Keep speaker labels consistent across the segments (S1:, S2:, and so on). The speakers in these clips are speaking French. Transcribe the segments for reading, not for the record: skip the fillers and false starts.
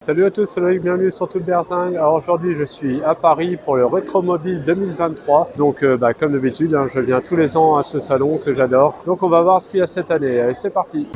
S1: Salut à tous, c'est Loïc, bienvenue sur Tout Berzing. Alors aujourd'hui je suis à Paris pour le Rétromobile 2023. Donc comme d'habitude, je viens tous les ans à ce salon que j'adore. Donc on va voir ce qu'il y a cette année. Allez, c'est parti.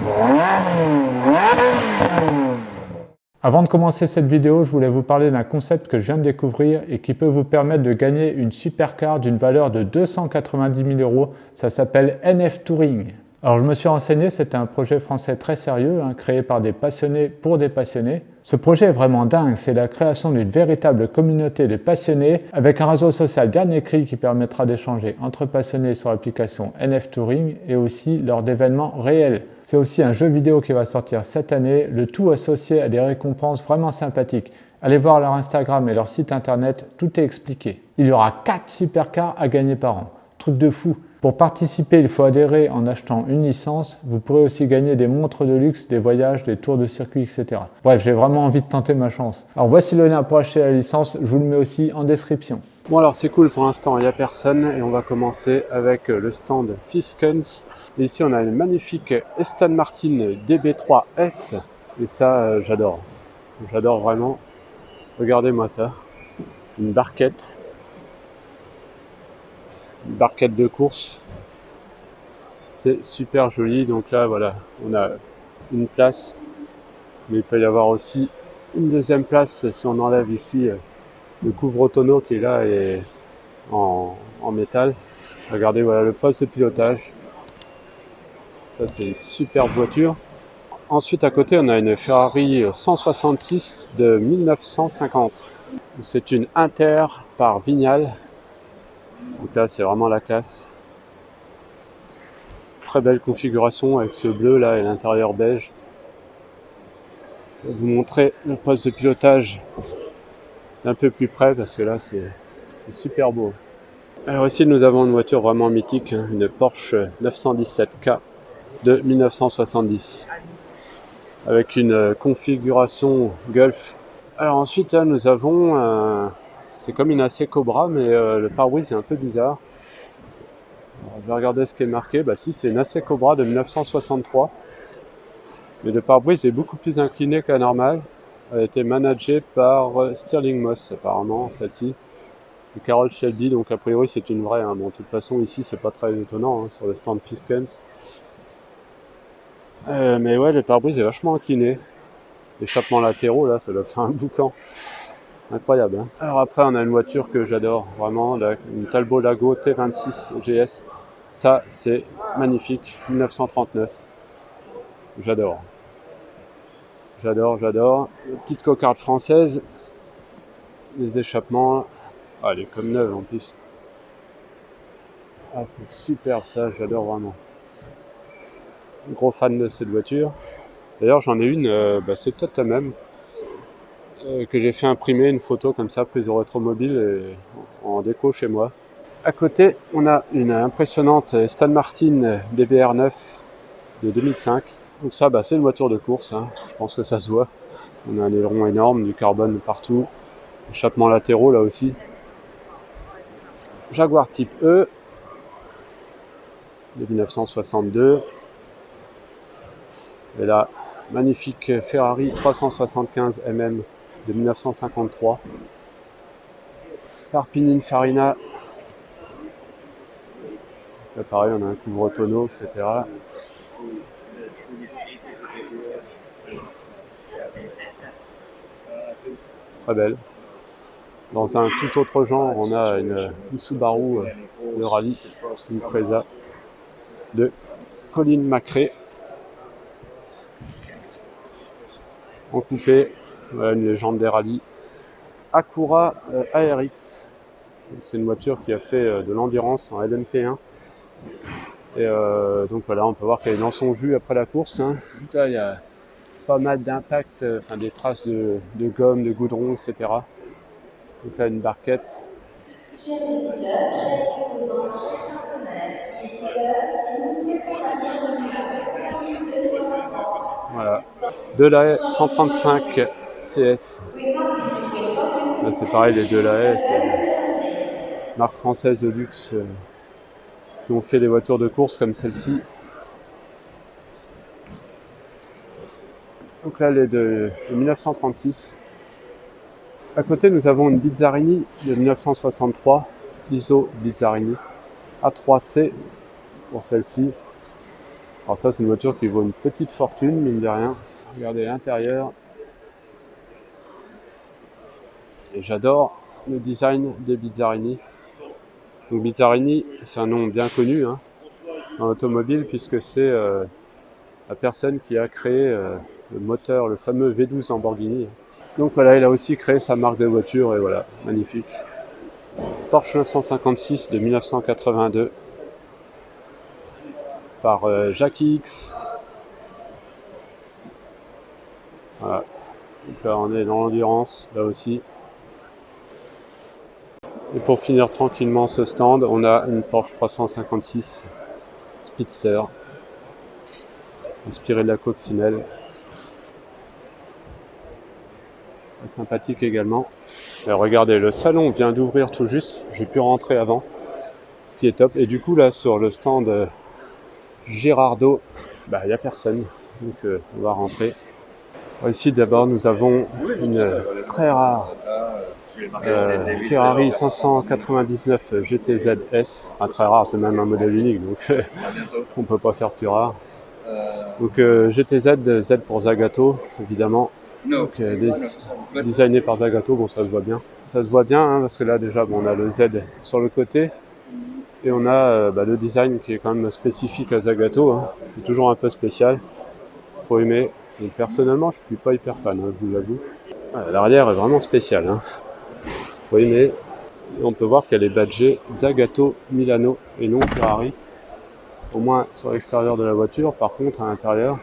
S1: Avant de commencer cette vidéo, je voulais vous parler d'un concept que je viens de découvrir et qui peut vous permettre de gagner une supercar d'une valeur de 290 000 €. Ça s'appelle NF Touring. Alors je me suis renseigné, c'est un projet français très sérieux, créé par des passionnés pour des passionnés. Ce projet est vraiment dingue, c'est la création d'une véritable communauté de passionnés avec un réseau social dernier cri qui permettra d'échanger entre passionnés sur l'application NF Touring et aussi lors d'événements réels. C'est aussi un jeu vidéo qui va sortir cette année, le tout associé à des récompenses vraiment sympathiques. Allez voir leur Instagram et leur site internet, tout est expliqué. Il y aura 4 supercars à gagner par an, truc de fou. Pour participer, il faut adhérer en achetant une licence. Vous pourrez aussi gagner des montres de luxe, des voyages, des tours de circuit, etc. Bref, j'ai vraiment envie de tenter ma chance. Alors voici le lien pour acheter la licence, je vous le mets aussi en description. Bon alors c'est cool, pour l'instant il n'y a personne et on va commencer avec le stand Fiskens. Et ici on a une magnifique Aston Martin DB3S et ça j'adore. J'adore vraiment. Regardez-moi ça, une barquette de course. C'est super joli, donc là voilà, on a une place, mais il peut y avoir aussi une deuxième place si on enlève ici le couvre-tonneau qui est là et en métal. Regardez, voilà le poste de pilotage. Ça c'est une superbe voiture. Ensuite à côté on a une Ferrari 166 de 1950. C'est une Inter par Vignale. Donc là c'est vraiment la classe. Très belle configuration avec ce bleu là et l'intérieur beige. Je vais vous montrer le poste de pilotage d'un peu plus près parce que là c'est super beau. Alors ici nous avons une voiture vraiment mythique, une Porsche 917K de 1970 avec une configuration Golf. Alors ensuite là, nous avons c'est comme une AC Cobra mais le pare-brise est un peu bizarre. Alors, je vais regarder ce qui est marqué. Bah si, c'est une AC Cobra de 1963. Mais le pare-brise est beaucoup plus incliné qu'à normal. Elle a été managée par Stirling Moss apparemment, celle-ci. Et Carroll Shelby, donc a priori c'est une vraie. Bon, de toute façon ici c'est pas très étonnant sur le stand Fiskens. Mais ouais, le pare-brise est vachement incliné. Échappements latéraux là, ça doit faire un boucan. Incroyable. Alors après on a une voiture que j'adore vraiment, une Talbot Lago T26 GS. Ça c'est magnifique, 1939. J'adore. J'adore. Petite cocarde française. Les échappements. Ah, elle est comme neuve en plus. Ah, c'est super ça, j'adore vraiment. Gros fan de cette voiture. D'ailleurs, j'en ai une, c'est peut-être la même, que j'ai fait imprimer une photo comme ça, prise au rétromobile en déco chez moi. À côté, on a une impressionnante Aston Martin DBR9 de 2005. Donc ça, c'est une voiture de course, je pense que ça se voit. On a un aileron énorme, du carbone partout, échappements latéraux là aussi. Jaguar type E de 1962. Et là, magnifique Ferrari 375 mm de 1953. Par Pininfarina. Là pareil, on a un couvre-tonneau, etc. Très belle. Dans un tout autre genre, on a une Subaru de rallye, une Impreza de Colin McRae. En coupé, voilà une légende des rallyes. Acura ARX. C'est une voiture qui a fait de l'endurance en LMP1. Et donc voilà, on peut voir qu'elle est dans son jus après la course. Donc là, il y a pas mal d'impact, des traces de gomme, de goudron, etc. Donc là, une barquette. Chers visiteurs, chers exposants, chers partenaires, visiteurs, nous souhaitons la bienvenue à Rétromobile 2023. Voilà. Delahaye 135 CS. Là, c'est pareil, les Delahaye, c'est une marque française de luxe qui ont fait des voitures de course comme celle-ci.
S2: Donc là, elle est de 1936. À côté, nous avons une Bizzarini de 1963, ISO Bizzarini A3C pour celle-ci. Alors ça, c'est une voiture qui vaut une petite fortune, mine de rien. Regardez l'intérieur. Et j'adore le design des Bizzarini. Donc Bizzarini, c'est un nom bien connu hein, dans l'automobile puisque c'est la personne qui a créé le moteur, le fameux V12 Lamborghini. Donc voilà, il a aussi créé sa marque de voiture et voilà, magnifique. Porsche 956 de 1982 par Jackie X. Voilà. Donc là on est dans l'endurance, là aussi. Et pour finir tranquillement ce stand, on a une Porsche 356 Speedster, inspirée de la coccinelle. Sympathique également. Et regardez, le salon vient d'ouvrir tout juste, j'ai pu rentrer avant, ce qui est top. Et du coup là sur le stand Girardeau, il n'y a personne, donc on va rentrer. Ici d'abord nous avons une très rare Ferrari 599 GTZ S, très rare, c'est même un modèle unique, donc on peut pas faire plus rare. Donc GTZ, Z pour Zagato, évidemment. Donc designé par Zagato, bon ça se voit bien. Ça se voit bien hein, parce que là déjà bon, on a le Z sur le côté et on a le design qui est quand même spécifique à Zagato. Hein. C'est toujours un peu spécial, faut aimer. Et personnellement je suis pas hyper fan, hein, je vous l'avoue. L'arrière est vraiment spécial, hein. Faut aimer. Et on peut voir qu'elle est badgée Zagato Milano et non Ferrari. Au moins sur l'extérieur de la voiture, par contre à l'intérieur.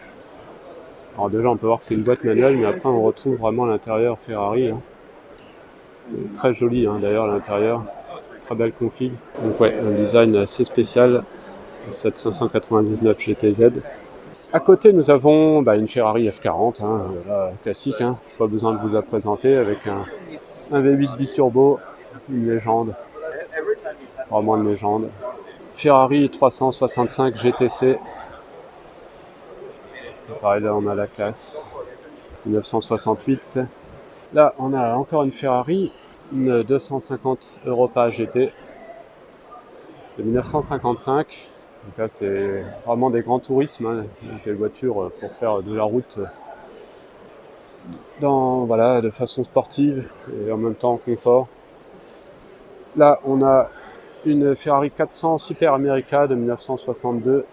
S2: Alors déjà on peut voir que c'est une boîte manuelle, mais après on retrouve vraiment l'intérieur Ferrari. Hein. Très joli hein, d'ailleurs l'intérieur, très belle config. Donc ouais, un design assez spécial, cette 599 GTZ. À côté nous avons une Ferrari F40, hein, classique, hein, pas besoin de vous la présenter, avec un V8 biturbo, une légende, vraiment une légende. Ferrari 365 GTC. Pareil, là on a la classe 1968. Là on a encore une Ferrari, une 250 Europa GT de 1955. Donc là c'est vraiment des grands tourismes, hein, des voitures pour faire de la route de façon sportive et en même temps confort. Là on a une Ferrari 400 Super America de 1962.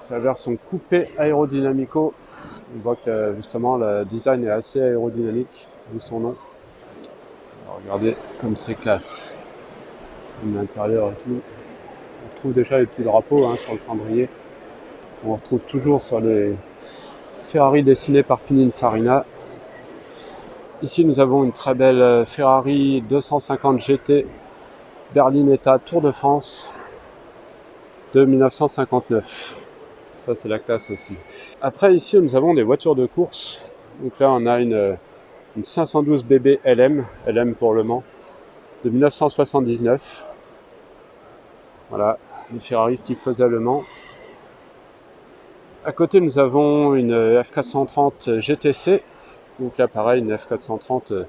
S2: C'est la version coupé aérodynamico. On voit que justement le design est assez aérodynamique, d'où son nom. Alors, regardez comme c'est classe. L'intérieur et tout. On retrouve déjà les petits drapeaux hein, sur le cendrier. On retrouve toujours sur les Ferrari dessinés par Pininfarina. Ici nous avons une très belle Ferrari 250 GT Berlinetta Tour de France de 1959. Ça c'est la classe aussi. Après ici nous avons des voitures de course. Donc là on a une 512 BB LM pour Le Mans de 1979. Voilà, une Ferrari qui faisait Le Mans. À côté nous avons une F430 GTC. Donc là pareil, une F430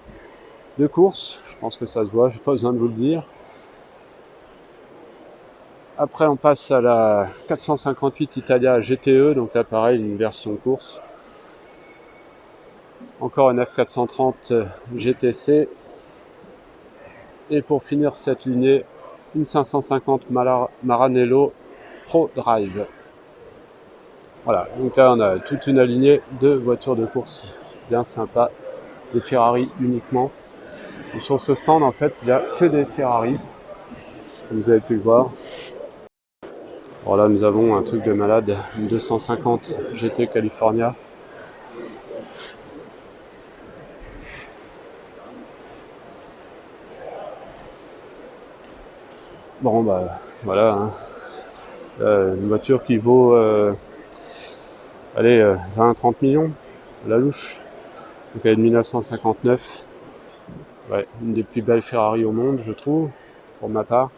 S2: de course. Je pense que ça se voit, j'ai pas besoin de vous le dire. Après on passe à la 458 Italia GTE, donc là pareil, une version course. Encore une F430 GTC. Et pour finir cette lignée, une 550 Maranello Pro Drive. Voilà, donc là on a toute une lignée de voitures de course bien sympa, des Ferrari uniquement. Et sur ce stand en fait il n'y a que des Ferrari, comme vous avez pu le voir. Alors là nous avons un truc de malade, une 250 GT California. Bon voilà, hein. Une voiture qui vaut 20-30 millions à la louche. Donc elle est de 1959. Ouais, une des plus belles Ferrari au monde je trouve, pour ma part.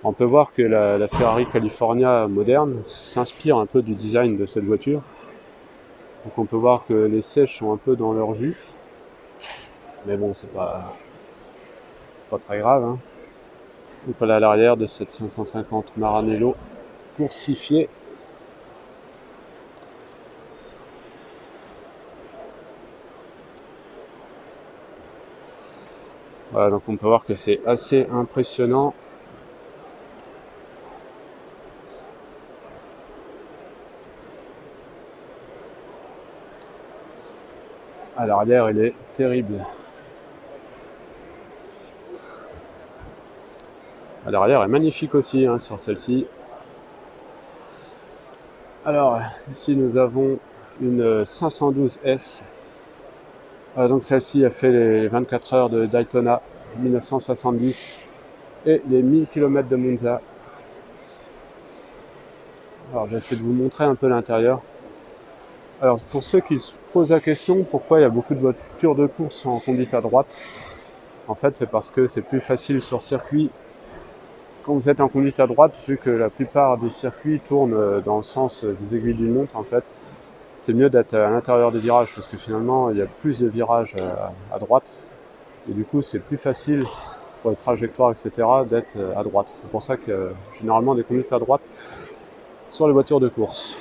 S2: On peut voir que la Ferrari California moderne s'inspire un peu du design de cette voiture. Donc on peut voir que les sièges sont un peu dans leur jus. Mais bon, c'est pas très grave. Hein. Donc voilà l'arrière de cette 550 Maranello coursifiée. Voilà, donc on peut voir que c'est assez impressionnant. À l'arrière, il est terrible. À l'arrière est magnifique aussi hein, sur celle-ci. Alors, ici nous avons une 512S. Donc celle-ci a fait les 24 heures de Daytona 1970 et les 1000 km de Monza. Alors j'essaie de vous montrer un peu l'intérieur. Alors pour ceux qui se posent la question pourquoi il y a beaucoup de voitures de course en conduite à droite, en fait c'est parce que c'est plus facile sur circuit. Quand vous êtes en conduite à droite, vu que la plupart des circuits tournent dans le sens des aiguilles d'une montre, en fait, c'est mieux d'être à l'intérieur des virages parce que finalement il y a plus de virages à droite et du coup c'est plus facile pour les trajectoires etc. d'être à droite. C'est pour ça que généralement des conduites à droite sur les voitures de course.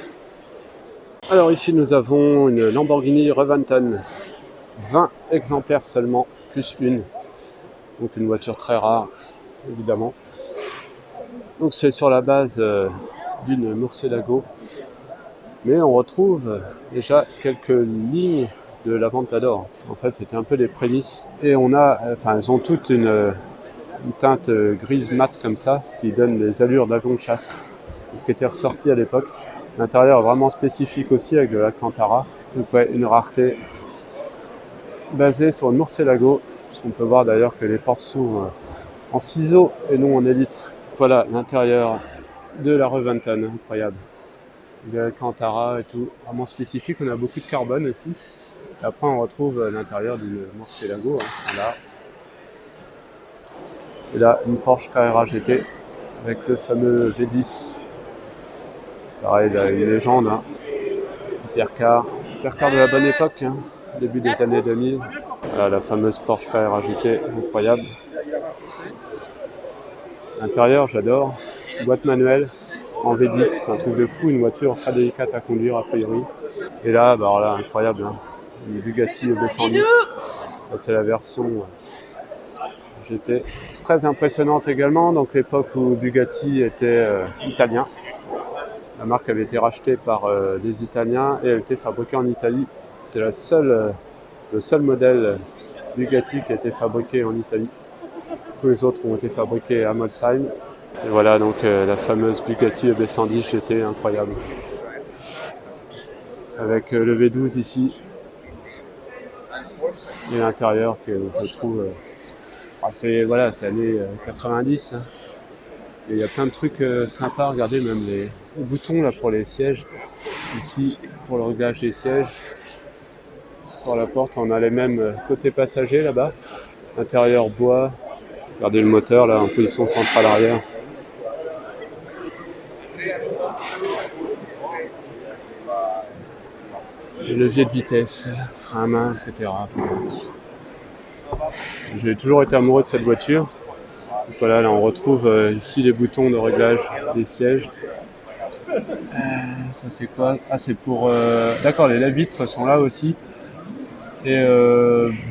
S2: Alors ici nous avons une Lamborghini Reventon, 20 exemplaires seulement, plus une, donc une voiture très rare évidemment. Donc c'est sur la base d'une Murcielago, mais on retrouve déjà quelques lignes de l'Aventador. En fait c'était un peu les prémices, et on a, enfin elles ont toutes une teinte grise mat comme ça, ce qui donne des allures d'avion de chasse. C'est ce qui était ressorti à l'époque. L'intérieur est vraiment spécifique aussi avec de l'Alcantara. Donc ouais, une rareté basée sur une Murcielago. On peut voir d'ailleurs que les portes s'ouvrent en ciseaux et non en élytre. Voilà l'intérieur de la Reventon, incroyable. De l'Alcantara et tout, vraiment spécifique. On a beaucoup de carbone aussi. Et après on retrouve l'intérieur d'une Murcielago, standard. Et là une Porsche Carrera GT avec le fameux V10. Pareil, là, une légende, hein. Hypercar de la bonne époque, hein, début des années 2000. Voilà, la fameuse Porsche Carrera GT, incroyable. L'intérieur, j'adore. Boîte manuelle en V10, c'est un truc de fou, une voiture très délicate à conduire a priori. Et là, bah, alors là incroyable, hein. Une Bugatti EB110. C'est la version GT. Très impressionnante également, donc l'époque où Bugatti était italien. La marque avait été rachetée par des Italiens et elle était fabriquée en Italie. C'est le seul modèle Bugatti qui a été fabriqué en Italie. Tous les autres ont été fabriqués à Molsheim. Et voilà donc la fameuse Bugatti EB110 GT, incroyable. Avec le V12 ici. Et l'intérieur que je trouve... c'est années 90. Hein. Et il y a plein de trucs sympas, regardez même les boutons là pour les sièges, ici pour le réglage des sièges. Sur la porte on a les mêmes côté passager là-bas, intérieur bois, regardez le moteur là en position centrale arrière. Le levier de vitesse, frein à main, etc. J'ai toujours été amoureux de cette voiture. Donc voilà, là on retrouve ici les boutons de réglage des sièges. Ça c'est quoi? Ah c'est pour... D'accord, les lave-vitres sont là aussi. Et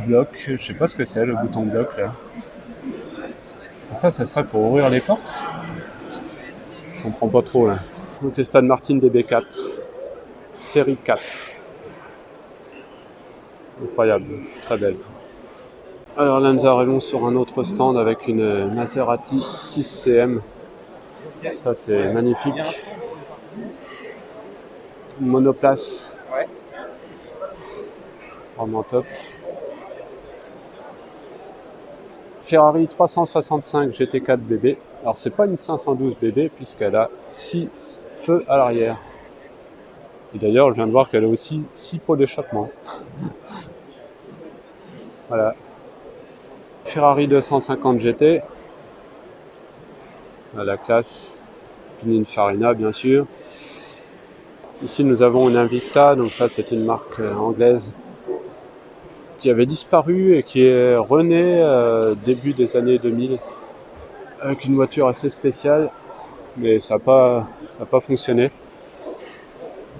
S2: bloc, je sais pas ce que c'est le bouton bloc là. Et ça serait pour ouvrir les portes? Je comprends pas trop là. Donc Aston Martin DB4, série 4. Incroyable, très belle. Alors là nous arrivons sur un autre stand avec une Maserati 6CM. Ça c'est magnifique. Une monoplace. Vraiment top. Ferrari 365 GT4 BB. Alors c'est pas une 512 BB puisqu'elle a 6 feux à l'arrière. Et d'ailleurs je viens de voir qu'elle a aussi 6 pots d'échappement. Voilà. Ferrari 250 GT. La classe Pininfarina bien sûr. Ici nous avons une Invicta, donc ça c'est une marque anglaise qui avait disparu et qui est renée début des années 2000 avec une voiture assez spéciale, mais ça n'a pas fonctionné.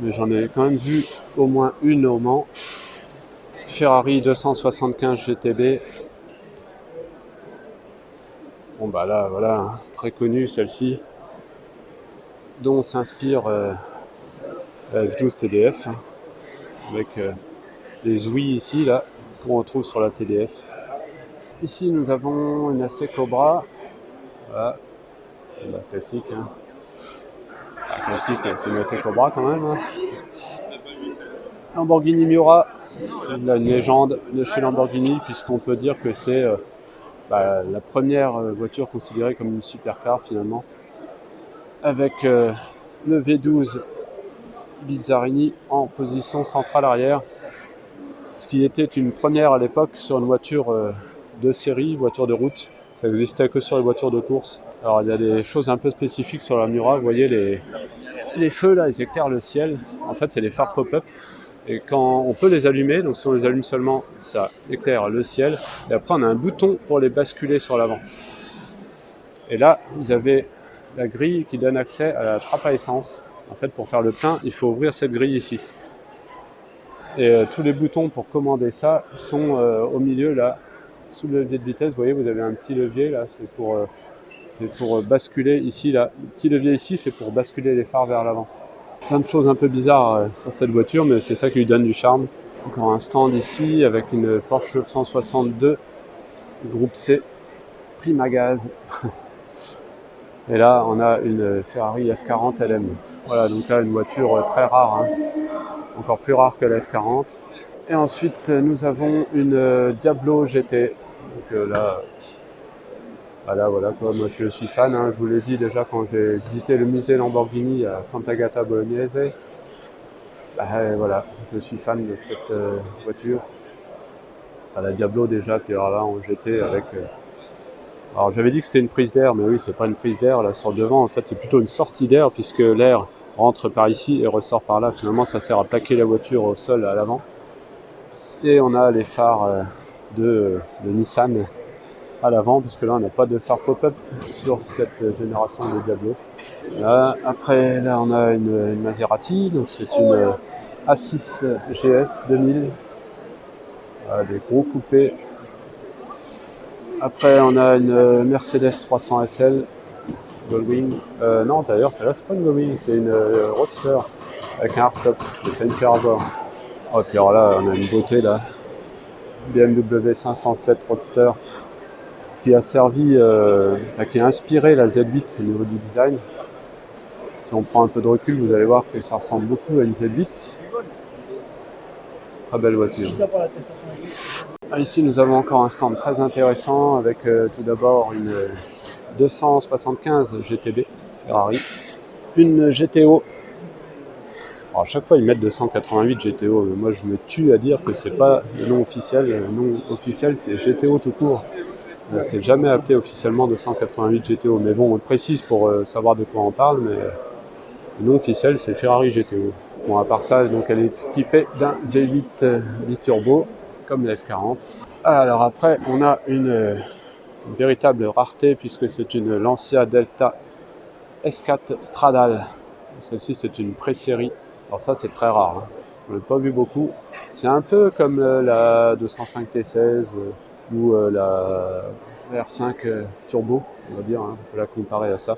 S2: Mais j'en ai quand même vu au moins une au Mans. Ferrari 275 GTB. Bon bah là voilà, très connue celle-ci, dont s'inspire la F12 TDF, avec les ouïes ici là, qu'on retrouve sur la TDF. Ici nous avons une AC Cobra, voilà, la classique, hein. La classique, c'est une AC Cobra quand même, hein. Lamborghini Miura, une légende de chez Lamborghini, puisqu'on peut dire que c'est la première voiture considérée comme une supercar finalement, avec le V12 Bizzarini en position centrale arrière, ce qui était une première à l'époque sur une voiture de série, voiture de route. Ça n'existait que sur les voitures de course. Alors il y a des choses un peu spécifiques sur la Miura, vous voyez les feux là, ils éclairent le ciel. En fait c'est des phares pop-up. Et quand on peut les allumer, donc si on les allume seulement, ça éclaire le ciel. Et après, on a un bouton pour les basculer sur l'avant. Et là, vous avez la grille qui donne accès à la trappe à essence. En fait, pour faire le plein, il faut ouvrir cette grille ici. Et tous les boutons pour commander ça sont au milieu, là, sous le levier de vitesse. Vous voyez, vous avez un petit levier, là, c'est pour basculer ici, là. Le petit levier ici, c'est pour basculer les phares vers l'avant. Plein de choses un peu bizarres sur cette voiture, mais c'est ça qui lui donne du charme. Encore un stand ici avec une Porsche 962 groupe C, Primagaz. Et là, on a une Ferrari F40 LM. Voilà, donc là, une voiture très rare, hein. Encore plus rare que la F40. Et ensuite, nous avons une Diablo GT. Donc là, voilà quoi, moi je suis fan, hein. Je vous l'ai dit déjà quand j'ai visité le musée Lamborghini à Sant'Agata Bolognese. Voilà, je suis fan de cette voiture. La Diablo déjà, puis alors là en GT avec... Alors j'avais dit que c'était une prise d'air, mais oui, c'est pas une prise d'air là sur le devant, en fait c'est plutôt une sortie d'air puisque l'air rentre par ici et ressort par là. Finalement ça sert à plaquer la voiture au sol à l'avant. Et on a les phares de Nissan à l'avant, parce que là on n'a pas de phare pop-up sur cette génération de Diablo. Là, après là on a une Maserati, donc c'est une A6 GS 2000, des gros coupés. Après on a une Mercedes 300 SL Goldwing, non d'ailleurs celle-là c'est pas une Goldwing, c'est une Roadster avec un hardtop, j'ai fait une faire avoir. Oh, puis alors là on a une beauté là, BMW 507 Roadster, qui a servi, qui a inspiré la Z8 au niveau du design. Si on prend un peu de recul, vous allez voir que ça ressemble beaucoup à une Z8. Très belle voiture. Ici, nous avons encore un stand très intéressant avec tout d'abord une 275 GTB Ferrari, une GTO. Alors, à chaque fois, ils mettent 288 GTO, mais moi je me tue à dire que c'est pas le nom officiel. Le nom officiel, c'est GTO tout court. C'est jamais appelé officiellement 288 GTO, mais bon, on le précise pour savoir de quoi on parle, mais le nom officiel c'est Ferrari GTO. Bon, à part ça, donc elle est équipée d'un V8 biturbo, comme la F40. Alors après, on a une véritable rareté, puisque c'est une Lancia Delta S4 Stradale. Celle-ci, c'est une pré-série. Alors ça, c'est très rare, hein. On l'a pas vu beaucoup. C'est un peu comme la 205 T16 ou la R5 Turbo, on va dire, hein, on peut la comparer à ça.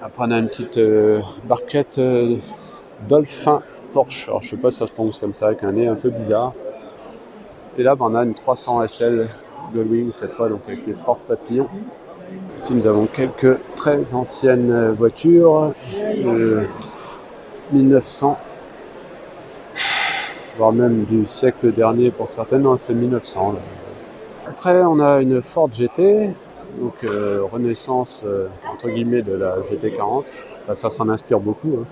S2: Après on a une petite barquette Dolphin Porsche, alors je sais pas si ça se prononce comme ça, avec un nez un peu bizarre. Et là on a une 300 SL Goldwing cette fois, donc avec les porte-papillons. Ici nous avons quelques très anciennes voitures de 1900, voire même du siècle dernier pour certaines, non c'est 1900 là. Après, on a une Ford GT, donc renaissance entre guillemets de la GT40. Enfin, ça s'en inspire beaucoup, hein.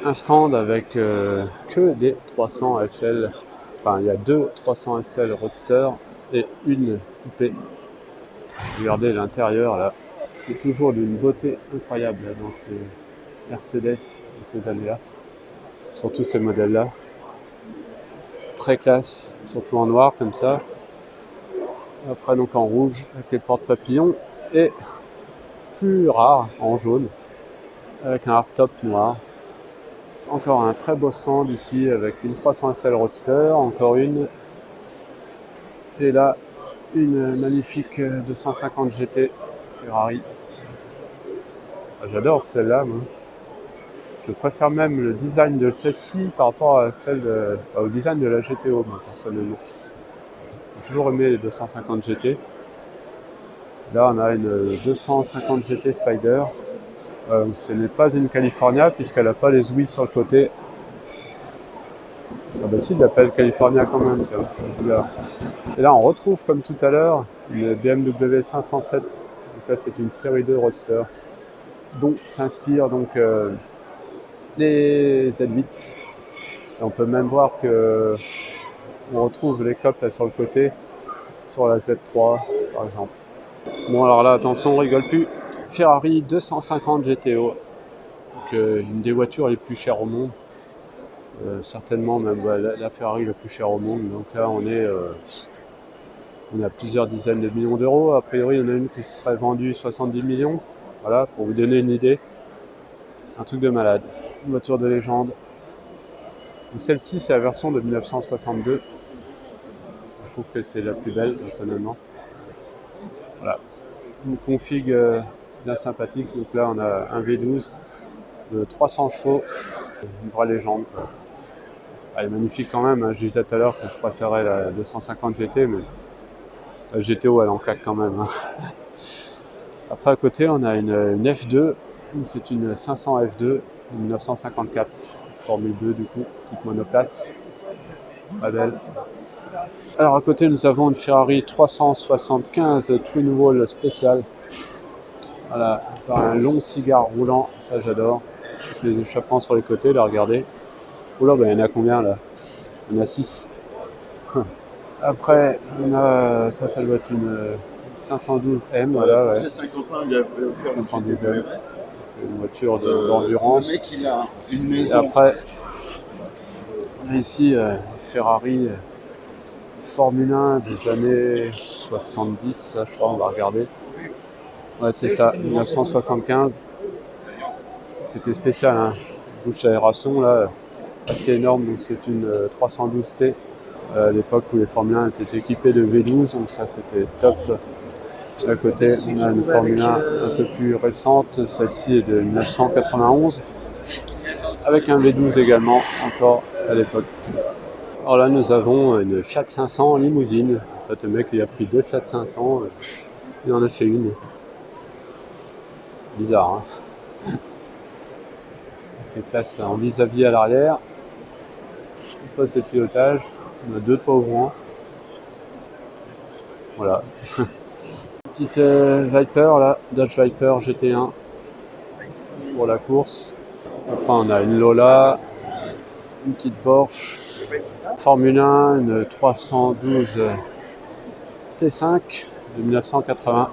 S2: Un stand avec que des 300 SL. Enfin, il y a deux 300 SL Roadster et une coupée. Regardez l'intérieur là, c'est toujours d'une beauté incroyable là, dans ces Mercedes de ces années-là. Surtout ces modèles-là. Très classe, surtout en noir comme ça. Après donc en rouge avec les porte-papillons et plus rare en jaune avec un hardtop noir. Encore un très beau stand ici avec une 300 SL Roadster, encore une. Et là une magnifique 250 GT Ferrari. J'adore celle-là, moi. Je préfère même le design de celle-ci par rapport à au design de la GTO, moi, personnellement. J'ai toujours aimé les 250 GT. Là, on a une 250 GT Spider. Ce n'est pas une California puisqu'elle n'a pas les ouïes sur le côté. Ah bah si, il l'appelle California quand même. Là. Et là, on retrouve comme tout à l'heure une BMW 507. Donc là, c'est une série 2 Roadster dont s'inspire donc les Z8. Et on peut même voir que on retrouve les copes là sur le côté, sur la Z3 par exemple. Bon alors là, attention, on rigole plus. Ferrari 250 GTO. Donc une des voitures les plus chères au monde. Certainement même la Ferrari la plus chère au monde. Donc là on a plusieurs dizaines de millions d'euros. A priori il y en a une qui serait vendue 70 millions. Voilà, pour vous donner une idée. Un truc de malade. Une voiture de légende. Celle-ci c'est la version de 1962. Je trouve que c'est la plus belle personnellement. Voilà. Une config bien sympathique. Donc là on a un V12 de 300 chevaux. Une vraie légende quoi. Elle est magnifique quand même, hein. Je disais tout à l'heure que je préférais la 250 GT, mais la GTO elle en claque quand même. Hein. Après à côté on a une F2, c'est une 500 F2, 1954, Formule 2 du coup, petite monoplace, très belle. Alors à côté nous avons une Ferrari 375 Twin Wall spéciale, voilà, un long cigare roulant, ça j'adore, avec les échappements sur les côtés, là regardez. Oula, bah, il y en a combien là? Il y en a 6. Après, on a, ça doit être une 512M, voilà, ouais.
S3: 50 ans, il a offert
S2: 512M, une voiture d'endurance.
S3: Le mec, il a une maison.
S2: Et après, on a ici Ferrari Formule 1 des années 70, ça, je crois, on va regarder. Ouais, c'est ça, 1975. C'était spécial, hein. Bouche d'aération, là, assez énorme, donc c'est une 312T. À l'époque où les Formule 1 étaient équipés de V12, donc ça c'était top. À côté, on a une Formule 1 un peu plus récente, celle-ci est de 1991, avec un V12 également, encore à l'époque. Alors là, nous avons une Fiat 500 limousine. En fait, le mec il a pris deux Fiat 500, il en a fait une. Bizarre, hein. Les places en vis-à-vis à l'arrière, poste de pilotage. On a deux pas ouvrants. Voilà. Petite Viper là, Dodge Viper GT1 pour la course. Après on a une Lola, une petite Porsche, Formule 1, une 312 T5 de 1980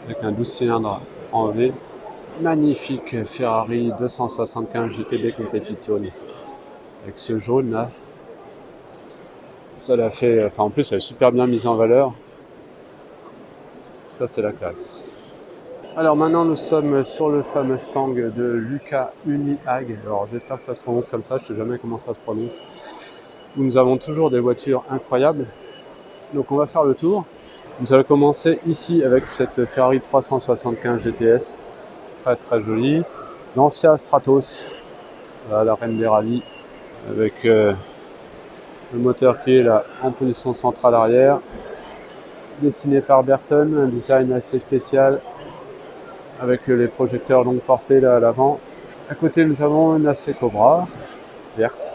S2: avec un 12 cylindres en V. Magnifique Ferrari 275 GTB Competizione. Avec ce jaune là, ça l'a fait, enfin en plus elle est super bien mise en valeur, ça c'est la classe. Alors maintenant nous sommes sur le fameux stand de Luca Uniag, alors j'espère que ça se prononce comme ça, je sais jamais comment ça se prononce, où nous avons toujours des voitures incroyables, donc on va faire le tour. Nous allons commencer ici avec cette Ferrari 375 GTS, très très jolie, Lancia Stratos, voilà, la reine des rallyes, avec le moteur qui est là en position centrale arrière, dessiné par Burton, un design assez spécial avec les projecteurs longue portée là à l'avant. À côté nous avons une AC Cobra verte,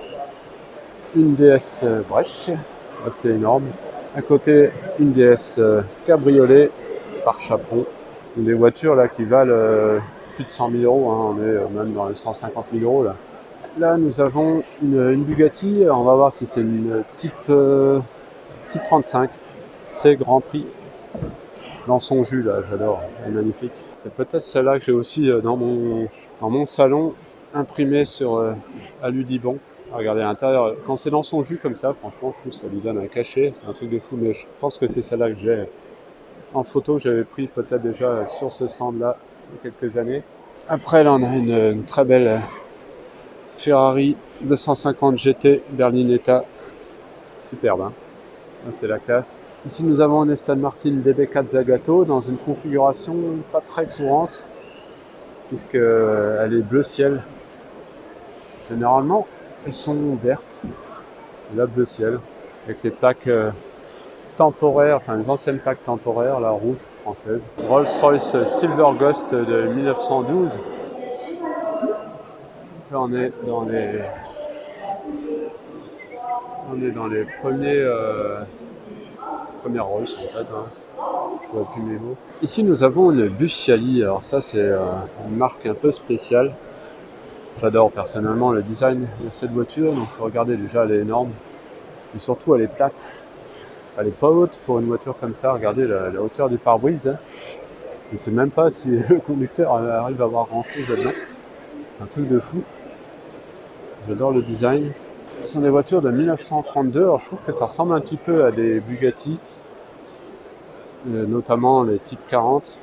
S2: une DS break assez énorme. À côté une DS cabriolet par chaperon. Des voitures là qui valent plus de 100 000 euros, hein. On est même dans les 150 000 euros là. Là, nous avons une Bugatti, on va voir si c'est une type 35, c'est Grand Prix, dans son jus là, j'adore, elle est magnifique. C'est peut-être celle-là que j'ai aussi dans mon salon, imprimé sur Aludibon. Regardez à l'intérieur, quand c'est dans son jus comme ça, franchement, je trouve que ça lui donne un cachet, c'est un truc de fou, mais je pense que c'est celle-là que j'ai en photo, j'avais pris peut-être déjà sur ce stand-là il y a quelques années. Après, là, on a une très belle Ferrari 250 GT Berlinetta, superbe, hein. Là, c'est la classe. Ici, nous avons une Aston Martin DB4 Zagato dans une configuration pas très courante, puisqu'elle est bleu ciel. Généralement, elles sont vertes, là bleu ciel, avec les plaques temporaires, enfin les anciennes plaques temporaires, la rouge française. Rolls-Royce Silver Ghost de 1912. Là, on est dans les premières Rolls en fait, hein. Je vois plus mes mots. Ici, nous avons une Busciali. Alors ça, c'est une marque un peu spéciale. J'adore personnellement le design de cette voiture. Donc regardez, déjà elle est énorme, et surtout elle est plate. Elle est pas haute pour une voiture comme ça. Regardez la hauteur du pare-brise, hein. Je ne sais même pas si le conducteur arrive à avoir grand chose là-dedans. Un truc de fou. J'adore le design. Ce sont des voitures de 1932. Alors je trouve que ça ressemble un petit peu à des Bugatti, notamment les types 40.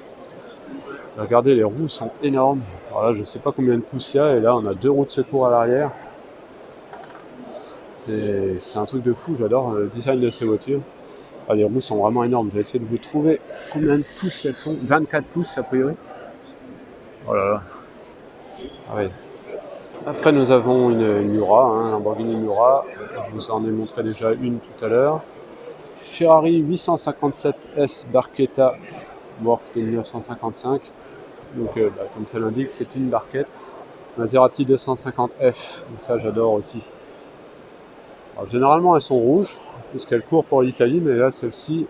S2: Regardez, les roues sont énormes. Alors là, je ne sais pas combien de pouces il y a, et là on a 2 roues de secours à l'arrière. C'est un truc de fou, j'adore le design de ces voitures. Ah, les roues sont vraiment énormes. Je vais essayer de vous trouver combien de pouces elles font. 24 pouces a priori. Oh là là. Ah ouais. Après, nous avons une Miura, hein, Lamborghini Miura. Je vous en ai montré déjà une tout à l'heure. Ferrari 857S Barchetta Work de 1955. Donc, comme ça l'indique, c'est une barquette. Maserati 250F, donc ça j'adore aussi. Alors, généralement elles sont rouges, puisqu'elles courent pour l'Italie, mais là celle-ci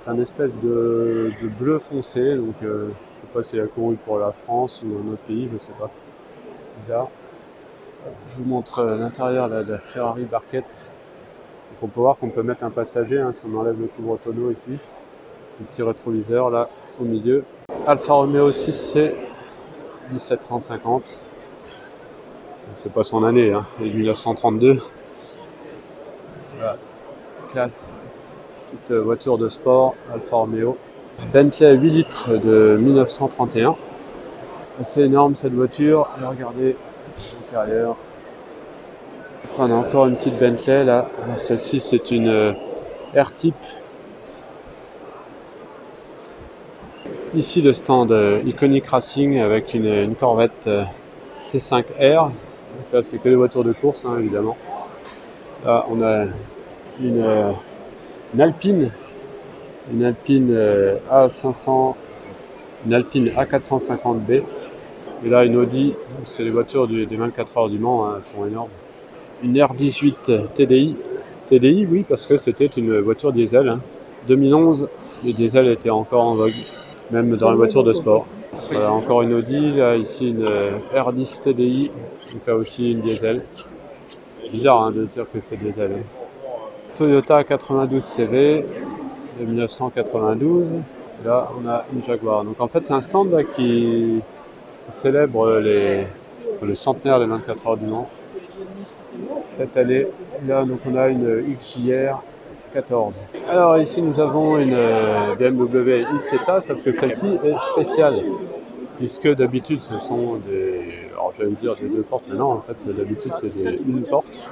S2: c'est un espèce de bleu foncé, donc je sais pas si elle a couru pour la France ou un autre pays, je sais pas. Bizarre. Je vous montre l'intérieur de la Ferrari Barquette. Donc on peut voir qu'on peut mettre un passager, hein, si on enlève le couvre tonneau ici. Le petit rétroviseur là au milieu. Alfa Romeo 6C 1750. C'est pas son année, hein, c'est 1932. Voilà. Classe, toute voiture de sport, Alfa Romeo. Bentley 8 litres de 1931. Assez énorme cette voiture. Et regardez l'intérieur. Après on a encore une petite Bentley là. Celle-ci c'est une R-Type. Ici le stand Iconic Racing avec une Corvette C5R. Donc là c'est que des voitures de course, hein, évidemment. Là on a une Alpine A500, une Alpine A450B. Et là une Audi, c'est les voitures des 24 heures du Mans, hein, elles sont énormes. Une R18 TDI. TDI oui, parce que c'était une voiture diesel, hein. 2011, le diesel était encore en vogue, même dans les voitures de sport. Voilà, encore une Audi, là ici une R10 TDI, donc là aussi une diesel. Bizarre, hein, de dire que c'est diesel, hein. Toyota 92 CV de 1992. Là on a une Jaguar. Donc en fait c'est un stand là, qui célèbre le centenaire des 24 heures du Mans. Cette année, là donc on a une XJR 14. Alors ici nous avons une BMW i7A, sauf que celle-ci est spéciale, puisque d'habitude ce sont des, alors j'allais dire des 2 portes, mais non en fait d'habitude c'est une porte.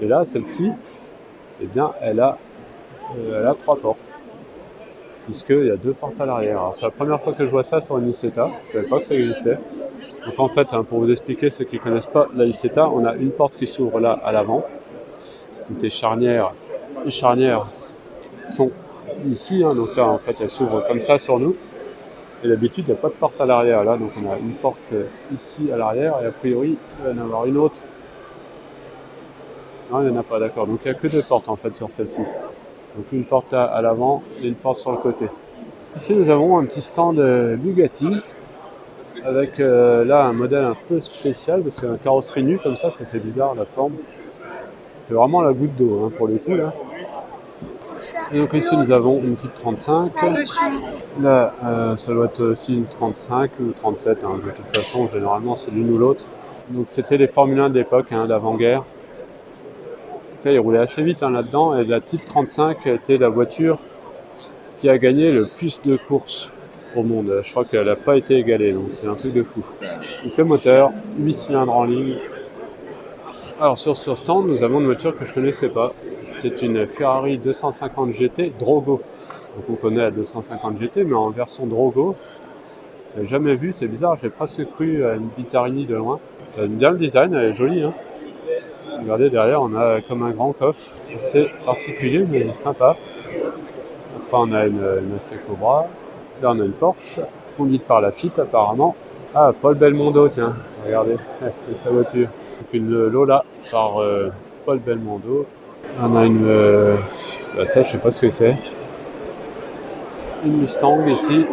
S2: Et là celle-ci, eh bien elle a 3 portes, puisqu'il y a 2 portes à l'arrière. Alors c'est la première fois que je vois ça sur une i7A, je ne savais pas que ça existait. Donc en fait, hein, pour vous expliquer ceux qui ne connaissent pas la i7A, on a une porte qui s'ouvre là à l'avant. Les charnières sont ici, hein, donc là en fait elles s'ouvrent comme ça sur nous. Et d'habitude il n'y a pas de porte à l'arrière là, donc on a une porte ici à l'arrière et a priori il va y en avoir une autre. Non, il n'y en a pas, d'accord. Donc il n'y a que 2 portes en fait sur celle-ci. Donc une porte là à l'avant et une porte sur le côté. Ici nous avons un petit stand Bugatti avec là un modèle un peu spécial parce qu'un carrosserie nue comme ça fait bizarre la forme. C'est vraiment la goutte d'eau, hein, pour le coup là. Et donc ici nous avons une type 35. Là ça doit être aussi une 35 ou 37, hein. De toute façon généralement c'est l'une ou l'autre. Donc c'était les Formule 1 d'époque, hein, d'avant-guerre. Ils roulaient assez vite, hein, là-dedans, et la Type 35 était la voiture qui a gagné le plus de courses au monde. Je crois qu'elle n'a pas été égalée, donc c'est un truc de fou. Donc le moteur, 8 cylindres en ligne. Alors sur ce stand, nous avons une voiture que je ne connaissais pas. C'est une Ferrari 250 GT Drogo. Donc on connaît la 250 GT, mais en version Drogo. Je l'ai jamais vu, c'est bizarre, j'ai presque cru à une Bizarini de loin. J'aime bien le design, elle est jolie, hein. Regardez, derrière, on a comme un grand coffre. C'est particulier, mais sympa. Après, on a une AC Cobra. Là, on a une Porsche, conduite par Lafitte, apparemment. Ah, Paul Belmondo, tiens, regardez, c'est sa voiture. Donc une Lola par Paul Belmondo. On a une... ça, je sais pas ce que c'est. Une Mustang ici.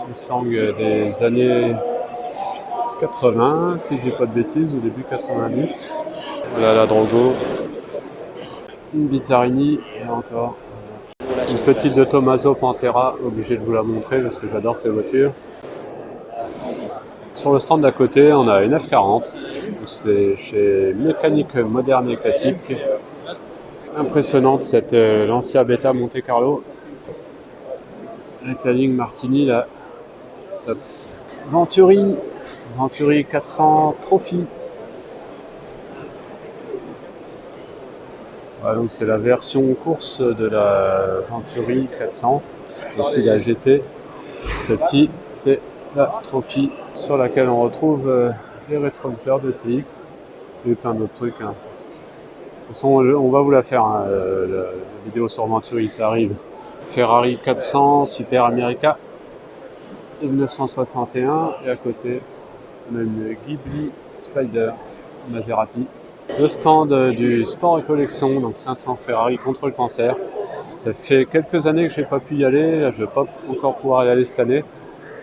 S2: Mustang des années 80, si je dis pas de bêtises, ou début 90. Voilà la Drogo. Une Bizarini, là encore. Une petite de Tommaso Pantera, obligé de vous la montrer parce que j'adore ces voitures. Sur le stand d'à côté, on a une F40. C'est chez Mécanique Moderne et Classique. Impressionnante cette Lancia Beta Monte Carlo. Avec la ligne Martini là. Top. Venturi 400 Trophy. Voilà, donc c'est la version course de la Venturi 400, aussi la GT. Celle-ci, c'est la Trophy sur laquelle on retrouve les rétroviseurs de CX et plein d'autres trucs. Hein. De toute façon, on va vous la faire, hein, la vidéo sur Venturi, ça arrive. Ferrari 400 Super America 1961 et à côté, on a une Ghibli Spider Maserati. Le stand du Sport et Collection, donc 500 Ferrari contre le cancer. Ça fait quelques années que je n'ai pas pu y aller, je ne vais pas encore pouvoir y aller cette année.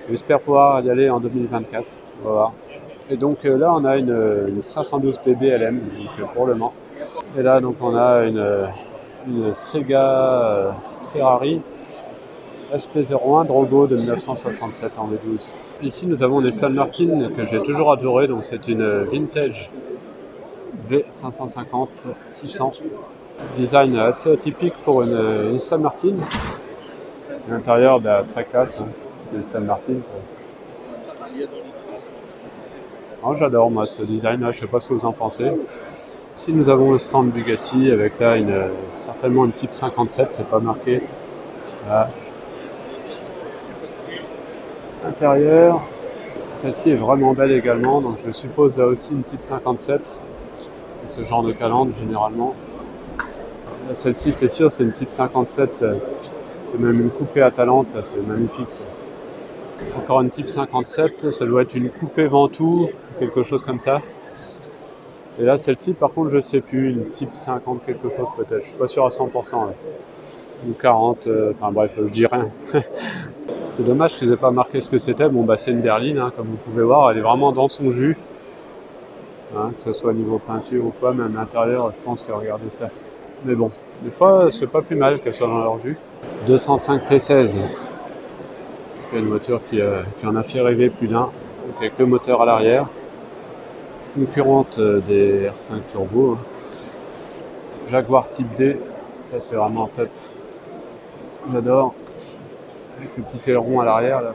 S2: J'espère pouvoir y aller en 2024. On va voir. Et donc là on a une 512 BBLM pour le Mans. Et là donc on a une Sega Ferrari SP01 Drogo de 1967 en V12. Ici nous avons une Aston Martin que j'ai toujours adoré, donc c'est une vintage V550-600. Design assez atypique pour une Aston Martin. L'intérieur très classe, hein. C'est une Aston Martin. Oh, j'adore moi ce design là, je sais pas ce que vous en pensez. Ici nous avons le stand Bugatti avec là certainement une Type 57, c'est pas marqué. Là. Intérieur, celle-ci est vraiment belle également, donc je suppose là aussi une Type 57. Ce genre de calandre généralement. Celle-ci c'est sûr, c'est une Type 57, c'est même une coupée Atalante, c'est magnifique ça. Encore une Type 57, ça doit être une coupée Ventoux, quelque chose comme ça. Et là celle-ci par contre je sais plus, une Type 50 quelque chose peut-être, je suis pas sûr à 100%. Là. Ou 40, enfin bref, je dis rien. C'est dommage qu'ils aient pas marqué ce que c'était. Bon bah c'est une berline, hein, comme vous pouvez voir, elle est vraiment dans son jus. Hein, que ce soit niveau peinture ou quoi, même l'intérieur, je pense que regardez ça. Mais bon, des fois c'est pas plus mal qu'elle soit dans leur jus. 205 T16, c'est une voiture qui en a fait rêver plus d'un, avec le moteur à l'arrière, concurrente des R5 Turbo. Jaguar Type D, ça c'est vraiment top, j'adore. Avec le petit aileron à l'arrière, là,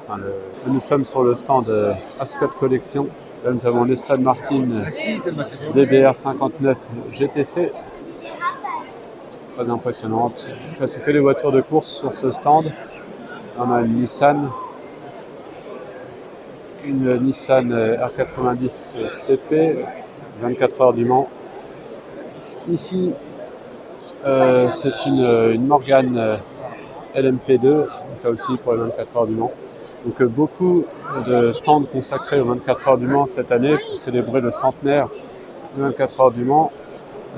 S2: nous sommes sur le stand Ascot Collection. Là nous avons l'Aston Martin DBR 59 GTC. Très impressionnante. C'est que des voitures de course sur ce stand. On a une Nissan R90 CP, 24 heures du Mans. Ici, c'est une Morgan LMP2, là aussi pour les 24 heures du Mans. Donc beaucoup de stands consacrés aux 24 heures du Mans cette année pour célébrer le centenaire des 24 heures du Mans.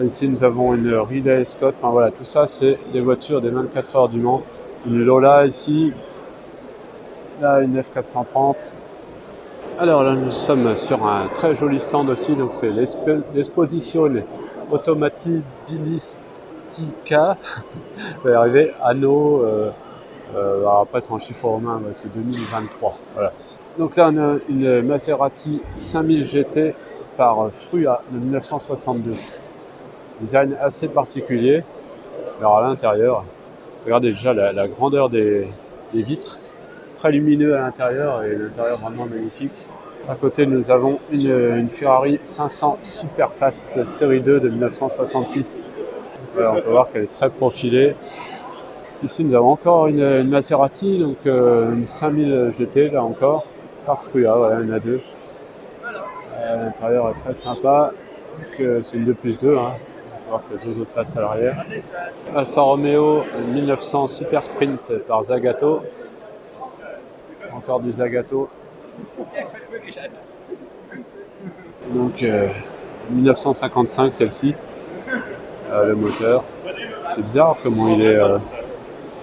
S2: Ici nous avons une Ridley Scott, enfin voilà, tout ça c'est des voitures des 24 heures du Mans. Une Lola ici, là une F430. Alors là nous sommes sur un très joli stand aussi, donc c'est l'Esposizione Automobilistica, je vais y arriver, anneau, alors après c'est en chiffre romain, c'est 2023, voilà. Donc là on a une Maserati 5000 GT par Frua de 1962. Design assez particulier. Alors à l'intérieur, regardez déjà la grandeur des vitres, très lumineux à l'intérieur et l'intérieur vraiment magnifique. À côté, nous avons une Ferrari 500 Superfast série 2 de 1966. Voilà, on peut voir qu'elle est très profilée. Ici, nous avons encore une Maserati, donc une 5000 GT là encore, par Frua, voilà, il y en a deux. L'intérieur est très sympa, c'est une 2+2, hein. On va voir que les deux autres places à l'arrière. Alfa Romeo 1900 Super Sprint par Zagato. Encore du Zagato. Donc 1955 celle-ci. Le moteur. C'est bizarre comment il est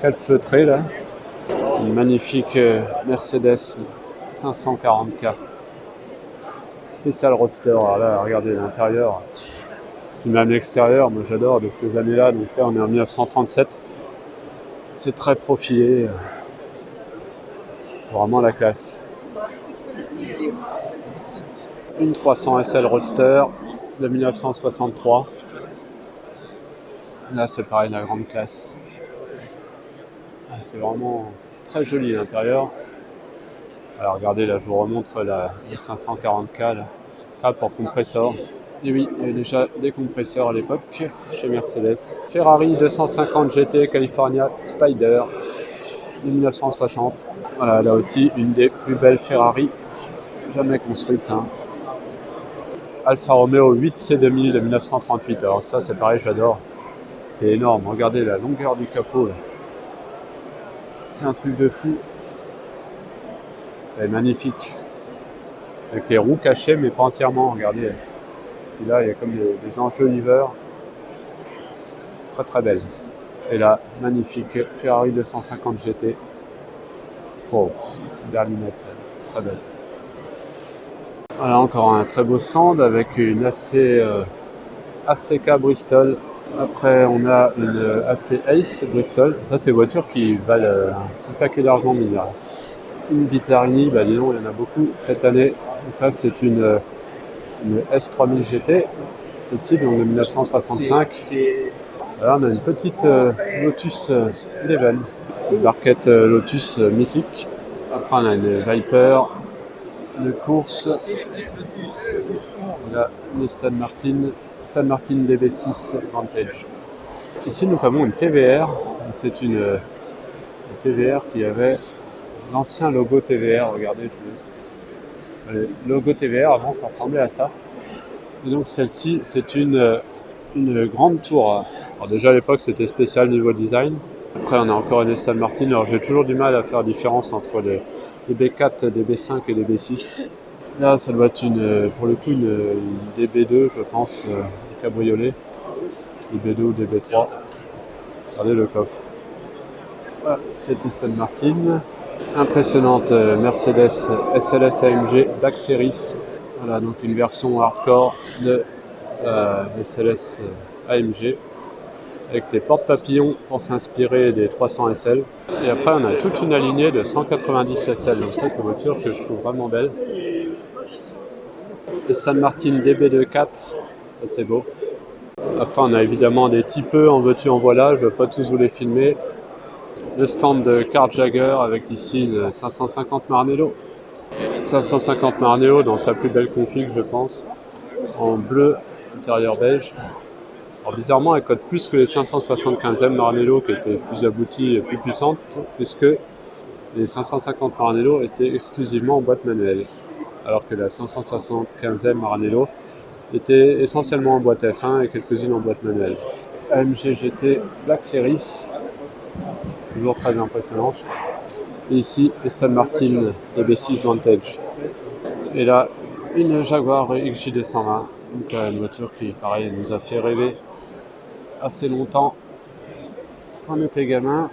S2: calfeutré là. Une magnifique Mercedes 540K. Spécial Roadster. Alors là, regardez l'intérieur. Même l'extérieur, moi j'adore de ces années-là. Donc là, on est en 1937. C'est très profilé. C'est vraiment la classe. Une 300 SL Roadster de 1963. Là, c'est pareil, la grande classe. C'est vraiment très joli l'intérieur. Alors regardez, là, je vous remontre la 540K là. Pas pour compresseur. Et oui, il y avait déjà des compresseurs à l'époque chez Mercedes. Ferrari 250 GT California Spider de 1960. Voilà, là aussi une des plus belles Ferrari jamais construites. Hein. Alfa Romeo 8C2000 de 1938. Alors ça, c'est pareil, j'adore. C'est énorme. Regardez la longueur du capot. Là. C'est un truc de fou. Elle est magnifique. Avec les roues cachées, mais pas entièrement. Regardez. Et là, il y a comme des enjoliveurs. Très très belle. Et là, magnifique Ferrari 250 GT. Oh, berlinette. Très belle. Voilà, encore un très beau stand avec une ACK Bristol. Après, on a une AC Ace Bristol. Ça, c'est des voitures qui valent un petit paquet d'argent mineur. Une Bizzarini, bah dis donc, il y en a beaucoup cette année. Donc là, c'est une S3000 GT. Celle-ci, donc de 1965. Là, on a une petite Lotus Eleven. Une barquette Lotus mythique. Après, on a une Viper de course. On a une Aston Martin DB6 Vantage. Ici, nous avons une TVR. C'est une TVR qui avait l'ancien logo TVR. Regardez, le logo TVR, avant, ça ressemblait à ça. Et donc, celle-ci, c'est une grande tour. Alors déjà, à l'époque, c'était spécial niveau design. Après, on a encore une Aston Martin. Alors, j'ai toujours du mal à faire la différence entre les B4, des B5 et des B6. Là, ça doit être pour le coup une DB2, je pense, cabriolet. DB2 ou DB3. Regardez le coffre. Voilà, c'est Aston Martin. Impressionnante Mercedes SLS AMG Black Series. Voilà, donc une version hardcore de SLS AMG. Avec les porte-papillons pour s'inspirer des 300 SL. Et après, on a toute une alignée de 190 SL. Donc ça, c'est une voiture que je trouve vraiment belle. Aston Martin DB24, ça c'est beau. Après, on a évidemment des petits peu en veux-tu en voilà, je ne vais pas tous vous les filmer. Le stand de Car Jagger avec ici une 550 Maranello. 550 Maranello dans sa plus belle config, je pense. En bleu, intérieur beige. Alors bizarrement, elle code plus que les 575e Maranello qui étaient plus abouties et plus puissantes, puisque les 550 Maranello étaient exclusivement en boîte manuelle. Alors que la 575e Maranello était essentiellement en boîte F1 et quelques-unes en boîte manuelle. AMG GT Black Series, toujours très impressionnante. Et ici, Aston Martin DB6 Vantage. Et là, une Jaguar XJ220, donc une voiture qui, pareil, nous a fait rêver assez longtemps quand on était gamin.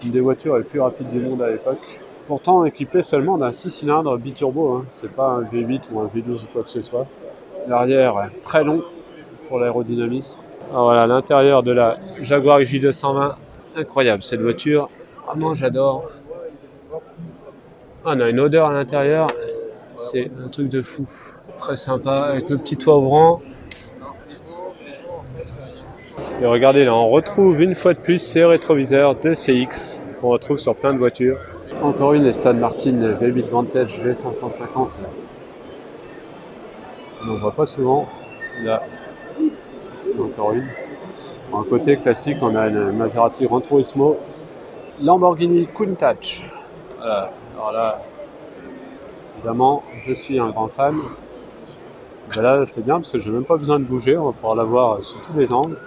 S2: Une des voitures les plus rapides du monde à l'époque. Pourtant équipé seulement d'un 6 cylindres biturbo, hein. C'est pas un V8 ou un V12 ou quoi que ce soit. L'arrière est très long pour l'aérodynamisme. Alors voilà, l'intérieur de la Jaguar XJ220, incroyable cette voiture, vraiment j'adore. On a une odeur à l'intérieur, c'est un truc de fou. Très sympa, avec le petit toit ouvrant. Et regardez, là, on retrouve une fois de plus ces rétroviseurs de CX qu'on retrouve sur plein de voitures. Encore une Aston Martin V8 Vantage V550. On n'en voit pas souvent. Là, encore une. Un côté classique, on a une Maserati Gran Turismo, Lamborghini Countach. Voilà. Alors là, évidemment, je suis un grand fan. Ben là, c'est bien parce que j'ai même pas besoin de bouger, on va pouvoir la voir sous tous les angles.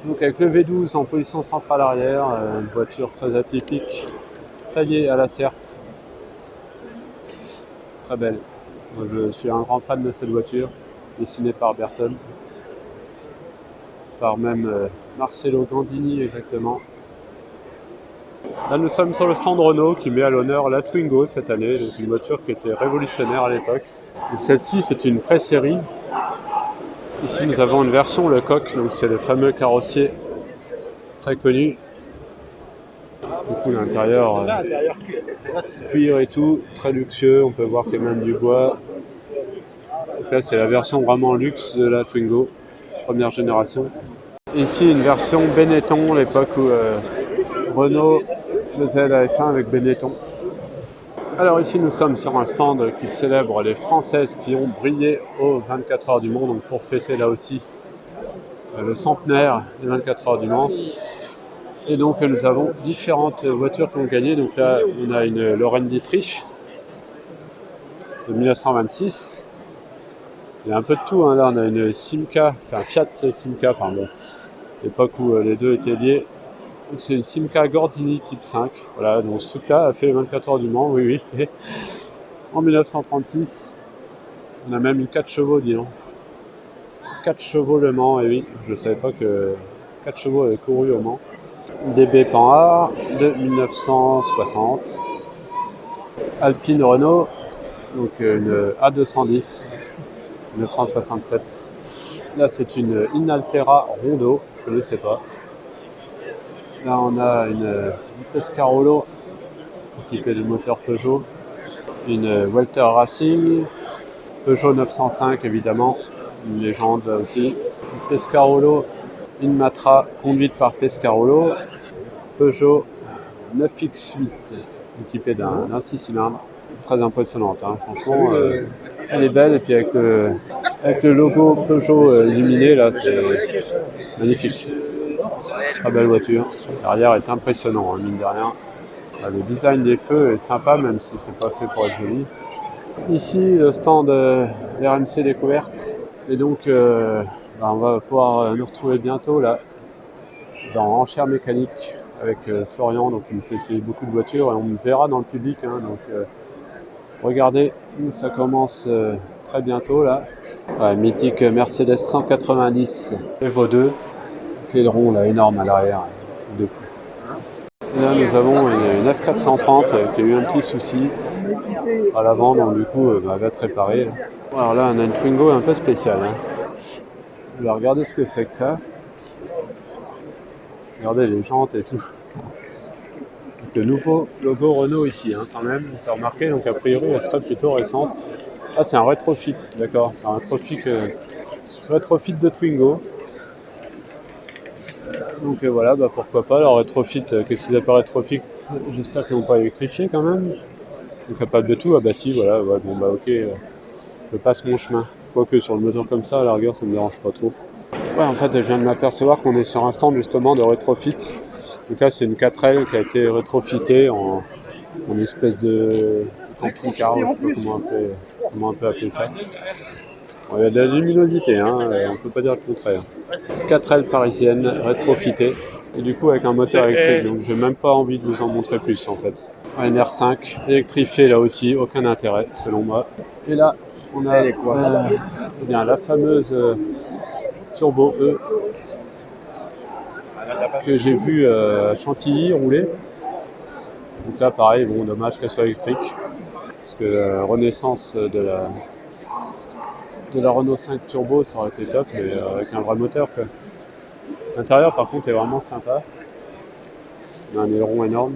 S2: Donc avec le V12 en position centrale arrière, une voiture très atypique, taillée à la serpe. Très belle. Moi, je suis un grand fan de cette voiture, dessinée par Berton. Par même Marcello Gandini exactement. Là nous sommes sur le stand Renault qui met à l'honneur la Twingo cette année, donc une voiture qui était révolutionnaire à l'époque. Celle-ci c'est une pré-série. Ici nous avons une version le coq, donc c'est le fameux carrossier très connu. Du coup l'intérieur cuir et tout, très luxueux, on peut voir qu'il y a même du bois. Donc là c'est la version vraiment luxe de la Twingo, première génération. Ici une version Benetton, l'époque où Renault faisait la F1 avec Benetton. Alors ici nous sommes sur un stand qui célèbre les Françaises qui ont brillé aux 24 heures du Mans, donc pour fêter là aussi le centenaire des 24 heures du Mans. Et donc nous avons différentes voitures qui ont gagné. Donc là on a une Lorraine Dietrich de 1926. Il y a un peu de tout, hein. Là on a une Simca, enfin Fiat Simca, pardon, l'époque où les deux étaient liés. Donc c'est une Simca Gordini type 5. Voilà, donc ce truc-là a fait les 24 heures du Mans, oui. En 1936, on a même une 4 chevaux, dis donc. 4 chevaux Le Mans, et oui, je ne savais pas que 4 chevaux avaient couru au Mans. DB Panhard de 1960. Alpine Renault, donc une A210, 1967. Là c'est une Inaltera Rondo, je ne sais pas. Là on a une Pescarolo équipée de moteur Peugeot, une Welter Racing, Peugeot 905 évidemment, une légende là aussi, une Pescarolo, une Matra conduite par Pescarolo, Peugeot 9X8 équipée d'un 6 cylindres, très impressionnante, hein. Franchement elle est belle, et puis avec le logo Peugeot illuminé là, c'est magnifique. Très belle voiture. L'arrière est impressionnant, hein, mine de rien. Le design des feux est sympa, même si c'est pas fait pour être joli. Ici, le stand RMC Découverte. Et donc, on va pouvoir nous retrouver bientôt là, dans Enchères Mécaniques, avec Florian. Donc, il me fait essayer beaucoup de voitures et on me verra dans le public. Hein, donc, regardez, ça commence très bientôt là. Ouais, mythique Mercedes 190 Evo 2. Aileron là, énorme à l'arrière, truc de fou. Et là nous avons une F430 qui a eu un petit souci à l'avant, donc du coup elle va être réparée. Alors là on a une Twingo un peu spéciale, hein. Regardez ce que c'est que ça. Regardez les jantes et tout. Donc, le nouveau logo Renault ici, hein, quand même, vous avez remarqué, donc a priori elle serait plutôt récente. Ah c'est un rétrofit, d'accord, c'est un rétrofit de Twingo. Donc voilà, pourquoi pas, alors rétrofit, qu'est-ce qu'ils appellent rétrofit, j'espère qu'ils n'ont pas électrifié quand même. Donc capable de tout, ah bah si, voilà, ouais, bon bah ok, je passe mon chemin. Quoique sur le moteur comme ça, à la rigueur, ça me dérange pas trop. Ouais, en fait, je viens de m'apercevoir qu'on est sur un stand justement de rétrofit. Donc là, c'est une 4L qui a été rétrofitée en espèce de camping-car, je sais pas comment on peut appeler ça. Bon, il y a de la luminosité, hein, on peut pas dire le contraire. 4L parisienne, rétrofitée, et du coup avec un moteur électrique, donc j'ai même pas envie de vous en montrer plus en fait. Un R5, électrifié là aussi, aucun intérêt selon moi. Et là, on a bien, la fameuse Turbo E que j'ai vue à Chantilly rouler. Donc là pareil, bon dommage qu'elle soit électrique, parce que la renaissance de la Renault 5 Turbo ça aurait été top, mais avec un vrai moteur quoi. L'intérieur par contre est vraiment sympa. On a un aileron énorme.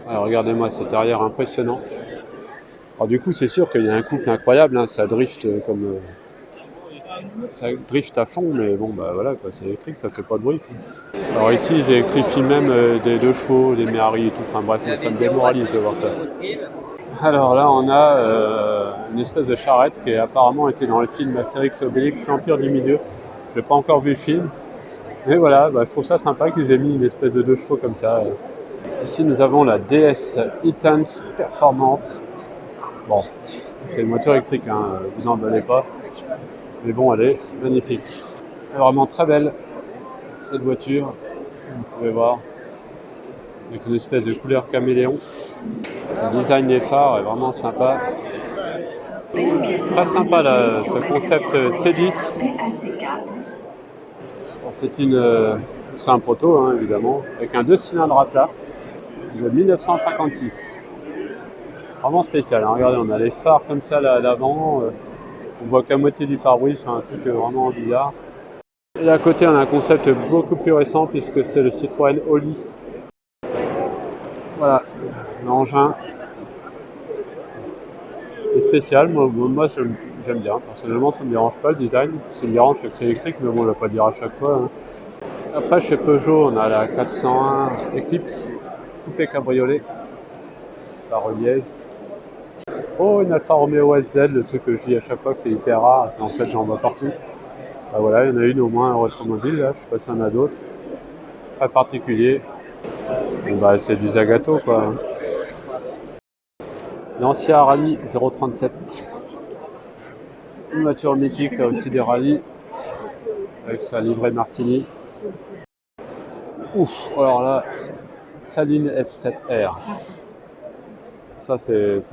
S2: Alors, regardez-moi cet arrière impressionnant. Alors du coup, c'est sûr qu'il y a un couple incroyable, hein, ça drift comme... ça drift à fond, mais bon, bah voilà, quoi, c'est électrique, ça fait pas de bruit, quoi. Alors ici, ils électrifient même des 2 chevaux, des Méhari et tout, enfin bref, ça me démoralise de voir ça. Alors là, on a une espèce de charrette qui a apparemment été dans le film Astérix et Obélix, l'Empire du Milieu. Je n'ai pas encore vu le film, mais voilà, bah, je trouve ça sympa qu'ils aient mis une espèce de 2 chevaux comme ça. Ici, nous avons la DS E-Tense performante. Bon, c'est le moteur électrique, hein, vous emballez pas. Mais bon, elle est magnifique. Elle est vraiment très belle, cette voiture, vous pouvez voir, avec une espèce de couleur caméléon. Le design des phares est vraiment sympa. Très sympa là, ce concept C10. C'est un proto, hein, évidemment, avec un 2 cylindres à plat de 1956. Vraiment spécial, hein. Regardez, on a les phares comme ça là à l'avant. On voit que la moitié du pare-brise, c'est un truc vraiment bizarre. Et là à côté, on a un concept beaucoup plus récent puisque c'est le Citroën Oli. Voilà, l'engin. C'est spécial, moi j'aime bien. Personnellement, ça ne me dérange pas le design. Ça me dérange que c'est électrique, mais bon, on ne va pas dire à chaque fois, hein. Après, chez Peugeot, on a la 401 Eclipse, coupé cabriolet, la reliesse. Oh, une Alfa Romeo SZ, le truc que je dis à chaque fois que c'est hyper rare, et en fait j'en vois partout. Bah voilà, il y en a une au moins en automobile, là, je sais pas s'il y en a d'autres. Très particulier. Bon, bah c'est du Zagato quoi. Lancia Rally 037. Une voiture mythique, là aussi des rallyes, avec sa livrée Martini. Ouf, alors là, Saline S7R. Ça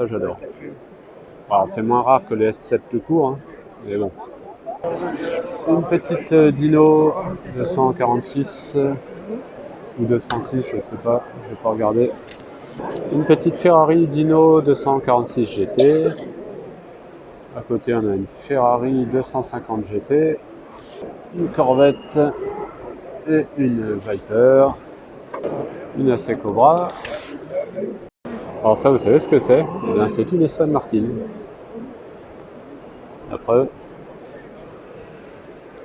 S2: j'adore. Alors c'est moins rare que les S7 tout court, hein, mais bon. Une petite Dino 246 ou 206, je sais pas, je vais pas regarder. Une petite Ferrari Dino 246 GT. À côté on a une Ferrari 250 GT, une Corvette et une Viper, une AC Cobra. Alors ça, vous savez ce que c'est? Eh bien, c'est une Aston Martin. La preuve.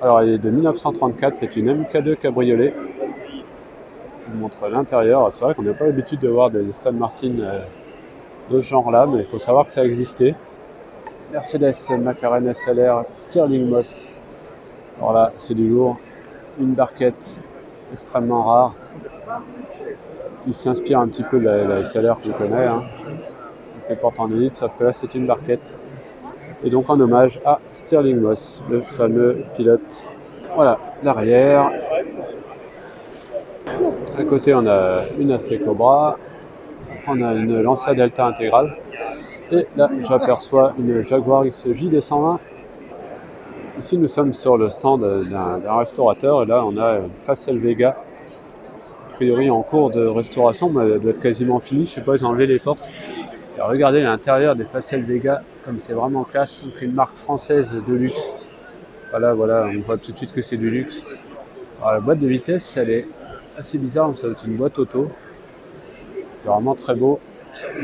S2: Alors, elle est de 1934, c'est une MK2 cabriolet. Je vous montre l'intérieur. C'est vrai qu'on n'a pas l'habitude de voir des Aston Martin de ce genre-là, mais il faut savoir que ça existait. Mercedes McLaren SLR Stirling Moss. Alors là, c'est du lourd. Une barquette extrêmement rare. Il s'inspire un petit peu de la SLR qu'on connaît, hein. Les portes en élite, sauf que là c'est une barquette. Et donc en hommage à Stirling Moss, le fameux pilote. Voilà, l'arrière. À côté on a une AC Cobra, on a une Lancia Delta intégrale. Et là j'aperçois une Jaguar XJ D120. Ici nous sommes sur le stand d'un restaurateur et là on a une Facel Vega. A priori en cours de restauration, mais elle doit être quasiment finie. Je sais pas, ils ont enlevé les portes. Et regardez l'intérieur des Facel Vega, comme c'est vraiment classe, c'est une marque française de luxe. Voilà, on voit tout de suite que c'est du luxe. Alors, la boîte de vitesse, elle est assez bizarre, ça doit être une boîte auto. C'est vraiment très beau.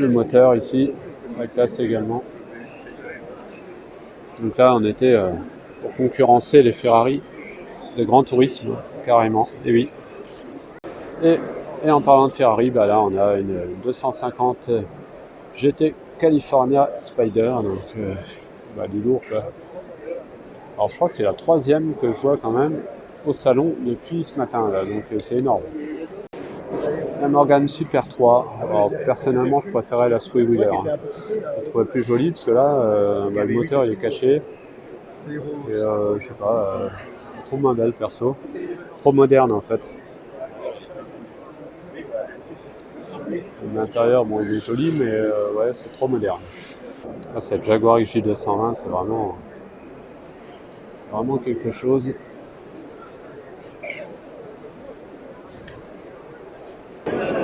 S2: Le moteur ici, très classe également. Donc là, on était pour concurrencer les Ferrari de Gran Turismo, carrément. Et oui. Et en parlant de Ferrari, bah là on a une 250 GT California Spider, donc du lourd quoi. Alors je crois que c'est la 3e que je vois quand même au salon depuis ce matin là, donc c'est énorme. La Morgan Super 3, alors personnellement je préférais la Three Wheeler, hein. Je la trouvais plus jolie parce que là le moteur il est caché et je sais pas, trop moins belle perso, trop moderne en fait. L'intérieur, bon, il est joli, mais ouais, c'est trop moderne. Là, cette Jaguar XJ220, c'est vraiment quelque chose.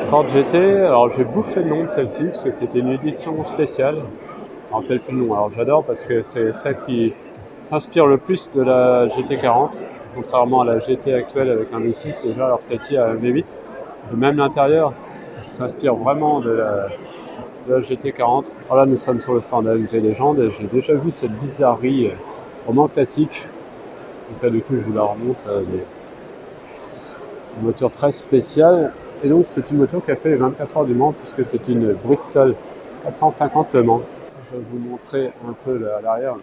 S2: Ford GT, alors j'ai bouffé le nom de celle-ci, parce que c'était une édition spéciale. Je ne me rappelle plus le nom. Alors j'adore parce que c'est celle qui s'inspire le plus de la GT40, contrairement à la GT actuelle avec un V6 déjà, alors celle-ci a un V8. Et même l'intérieur s'inspire vraiment de de la GT40. Alors là, nous sommes sur le stand AMG Légende et j'ai déjà vu cette bizarrerie vraiment classique. Donc là, du coup, je vous la remonte. Une voiture très spéciale. Et donc, c'est une moto qui a fait les 24 heures du Mans puisque c'est une Bristol 450 Le Mans. Je vais vous montrer un peu à l'arrière.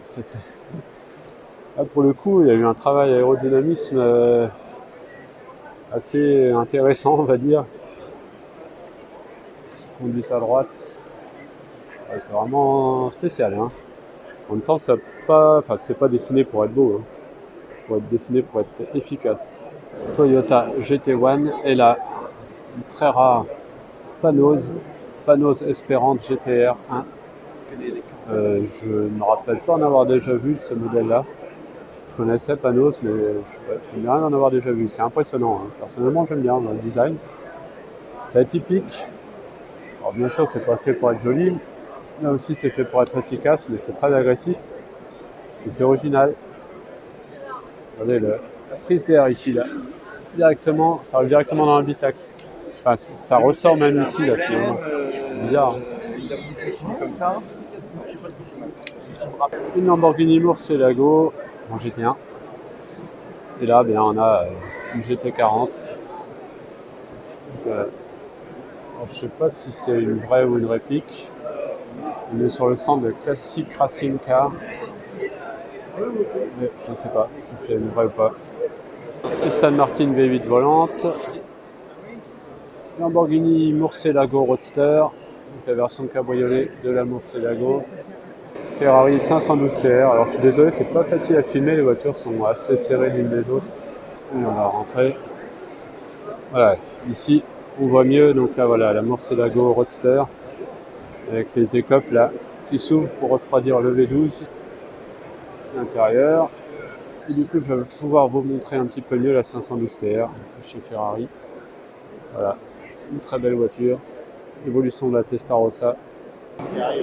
S2: Là, pour le coup, il y a eu un travail aérodynamisme assez intéressant, on va dire. Conduite à droite. Ouais, c'est vraiment spécial. Hein. En même temps, c'est pas dessiné pour être beau. Hein. Pour être dessiné pour être efficace. Toyota GT1 est là. Une très rare Panos Espérante GTR 1. Je ne me rappelle pas en avoir déjà vu de ce modèle-là. Je connaissais Panos, mais je n'ai rien en avoir déjà vu. C'est impressionnant. Hein. Personnellement, j'aime bien le design. C'est atypique. Alors bien sûr, c'est pas fait pour être joli. Là aussi, c'est fait pour être efficace, mais c'est très agressif. Et c'est original. Regardez sa prise d'air ici, là. Directement, ça arrive directement dans l'habitacle. Enfin, ça ressort même ici, là, finalement. C'est bizarre. Hein. Une Lamborghini Murcielago en GT1. Et là, bien, on a une GT40. Alors, je sais pas si c'est une vraie ou une réplique. On est sur le stand de Classic Racing Car. Mais je ne sais pas si c'est une vraie ou pas. Aston Martin V8 volante. Lamborghini Murcielago Roadster. Donc la version cabriolet de la Murcielago. Ferrari 512 TR. Alors je suis désolé, c'est pas facile à filmer, les voitures sont assez serrées l'une des autres. Et on va rentrer. Voilà, ici on voit mieux, donc là voilà, la Murcielago Roadster avec les écopes là qui s'ouvrent pour refroidir le V12 à l'intérieur. Et du coup je vais pouvoir vous montrer un petit peu mieux la 512 TR chez Ferrari. Voilà, une très belle voiture, évolution de la Testarossa.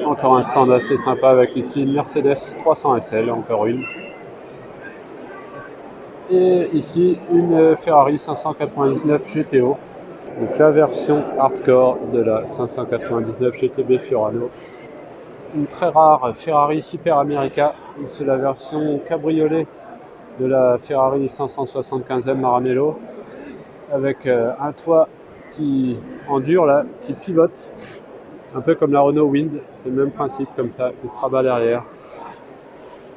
S2: Encore un stand assez sympa avec ici une Mercedes 300 SL, encore une. Et ici une Ferrari 599 GTO. Donc la version hardcore de la 599 GTB Fiorano. Une très rare Ferrari Super America. C'est la version cabriolet de la Ferrari 575M Maranello. Avec un toit qui endure là, qui pivote. Un peu comme la Renault Wind, c'est le même principe comme ça, qui se rabat derrière.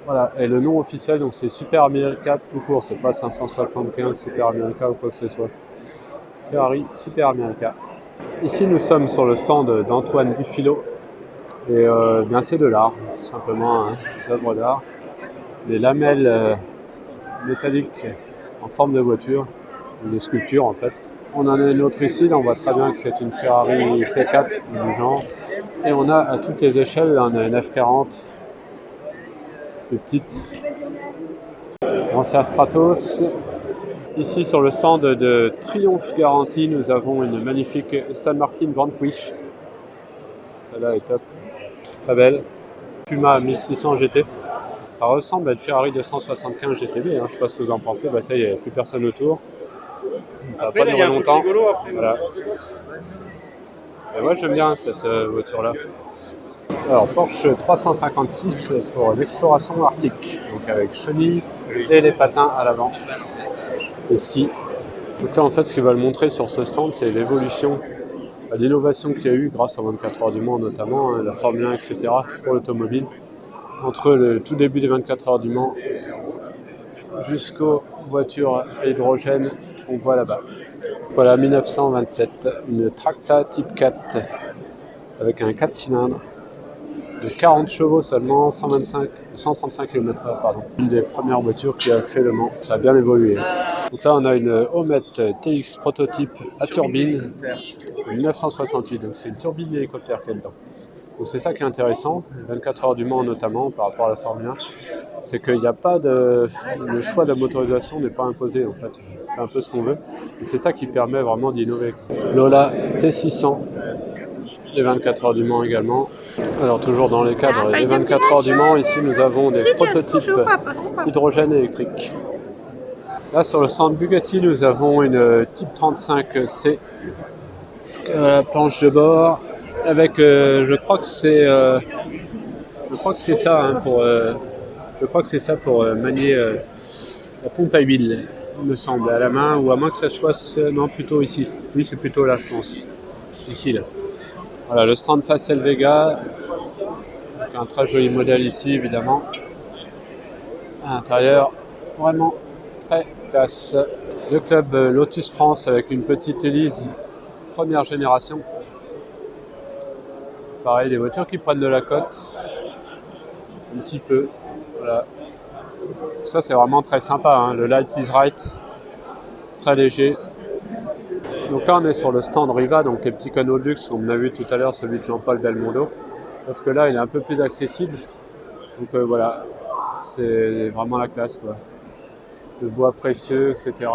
S2: Voilà, et le nom officiel, donc c'est Super America tout court, c'est pas 575 Super America ou quoi que ce soit. Ferrari Super America. Ici nous sommes sur le stand d'Antoine Dufilo, et bien c'est de l'art, tout simplement, hein, des œuvres d'art. Des lamelles métalliques en forme de voiture, des sculptures en fait. On en a une autre ici, là on voit très bien que c'est une Ferrari P4 du genre. Et on a à toutes les échelles, là, on a une F40, plus petite, Lancia Stratos. Ici sur le stand de Triumph Garantie, nous avons une magnifique Aston Martin Vanquish. Celle-là est top, très belle. Puma 1600 GT. Ça ressemble à une Ferrari 275 GTB, hein. Je ne sais pas ce que vous en pensez, bah ça y est, il n'y a plus personne autour. Ça va pas durer longtemps. Voilà. Et moi j'aime bien cette voiture-là. Alors Porsche 356 pour l'exploration arctique, donc avec chenilles et les patins à l'avant, les skis. Donc là en fait ce qu'ils veulent montrer sur ce stand c'est l'évolution, l'innovation qu'il y a eu grâce aux 24 heures du Mans notamment, hein, la Formule 1 etc. pour l'automobile, entre le tout début des 24 heures du Mans jusqu'aux voitures à hydrogène qu'on voit là-bas. Voilà 1927, une Tracta Type 4 avec un 4 cylindres de 40 chevaux seulement, 135 km/h, pardon. Une des premières voitures qui a fait le Mans, ça a bien évolué. Donc là on a une Homet TX prototype à turbine de 1968, donc c'est une turbine hélicoptère qui est dedans. Donc c'est ça qui est intéressant, 24 heures du Mans notamment par rapport à la Formule 1, c'est qu'il n'y a pas le choix de la motorisation n'est pas imposé en fait, on fait un peu ce qu'on veut, et c'est ça qui permet vraiment d'innover. Lola T600, les 24 heures du Mans également. Alors toujours dans les cadres des 24 heures du Mans, ici nous avons des prototypes hydrogène électrique. Là sur le stand Bugatti nous avons une Type 35C, la planche de bord, avec, je crois que c'est ça hein, je crois que c'est ça pour manier la pompe à huile, il me semble, à la main, ou à moins que ça soit, non, plutôt ici. Oui, c'est plutôt là, je pense. Ici, là. Voilà, le stand Facel Vega. Un très joli modèle ici, évidemment. À l'intérieur, vraiment très classe. Le club Lotus France avec une petite Élise première génération. Pareil, des voitures qui prennent de la cote. Un petit peu. Voilà. Ça, c'est vraiment très sympa. Hein. Le Light is Right. Très léger. Donc là, on est sur le stand Riva, donc les petits canaux de luxe, comme on a vu tout à l'heure, celui de Jean-Paul Belmondo. Sauf que là, il est un peu plus accessible. Donc voilà, c'est vraiment la classe, quoi. Le bois précieux, etc.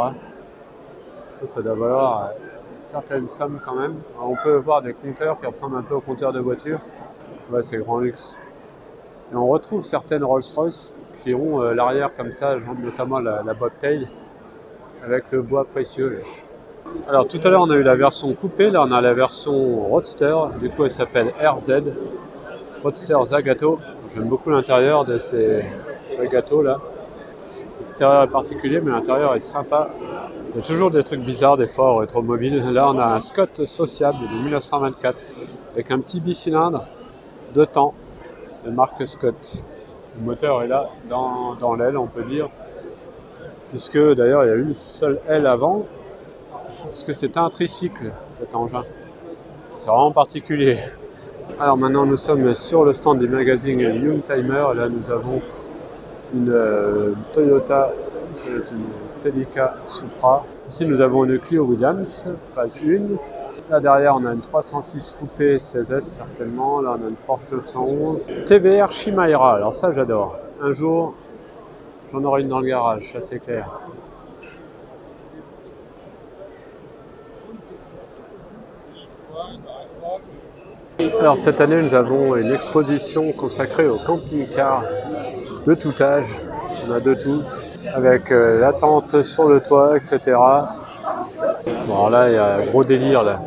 S2: Ça doit valoir certaines sommes quand même. Alors, on peut voir des compteurs qui ressemblent un peu aux compteurs de voitures. Ouais, c'est grand luxe. Et on retrouve certaines Rolls-Royce qui ont l'arrière comme ça, notamment la bobtail, avec le bois précieux. Alors tout à l'heure on a eu la version coupée, là on a la version Roadster, du coup elle s'appelle RZ, Roadster Zagato. J'aime beaucoup l'intérieur de ces Zagato là. L'extérieur est particulier mais l'intérieur est sympa. Il y a toujours des trucs bizarres des fois au rétromobile. Là on a un Scott sociable de 1924 avec un petit bicylindre de temps de marque Scott. Le moteur est là dans l'aile on peut dire, puisque d'ailleurs il y a une seule aile avant. Parce que c'est un tricycle, cet engin. C'est vraiment particulier. Alors maintenant, nous sommes sur le stand du magazine Youngtimer. Là, nous avons une Toyota, c'est une Celica Supra. Ici, nous avons une Clio Williams, phase 1. Là, derrière, on a une 306 coupé 16S, certainement. Là, on a une Porsche 911. TVR Chimaira, alors ça, j'adore. Un jour, j'en aurai une dans le garage, ça c'est clair. Alors cette année nous avons une exposition consacrée au camping-car de tout âge, on a de tout, avec la tente sur le toit, etc. Bon alors là il y a un gros délire là,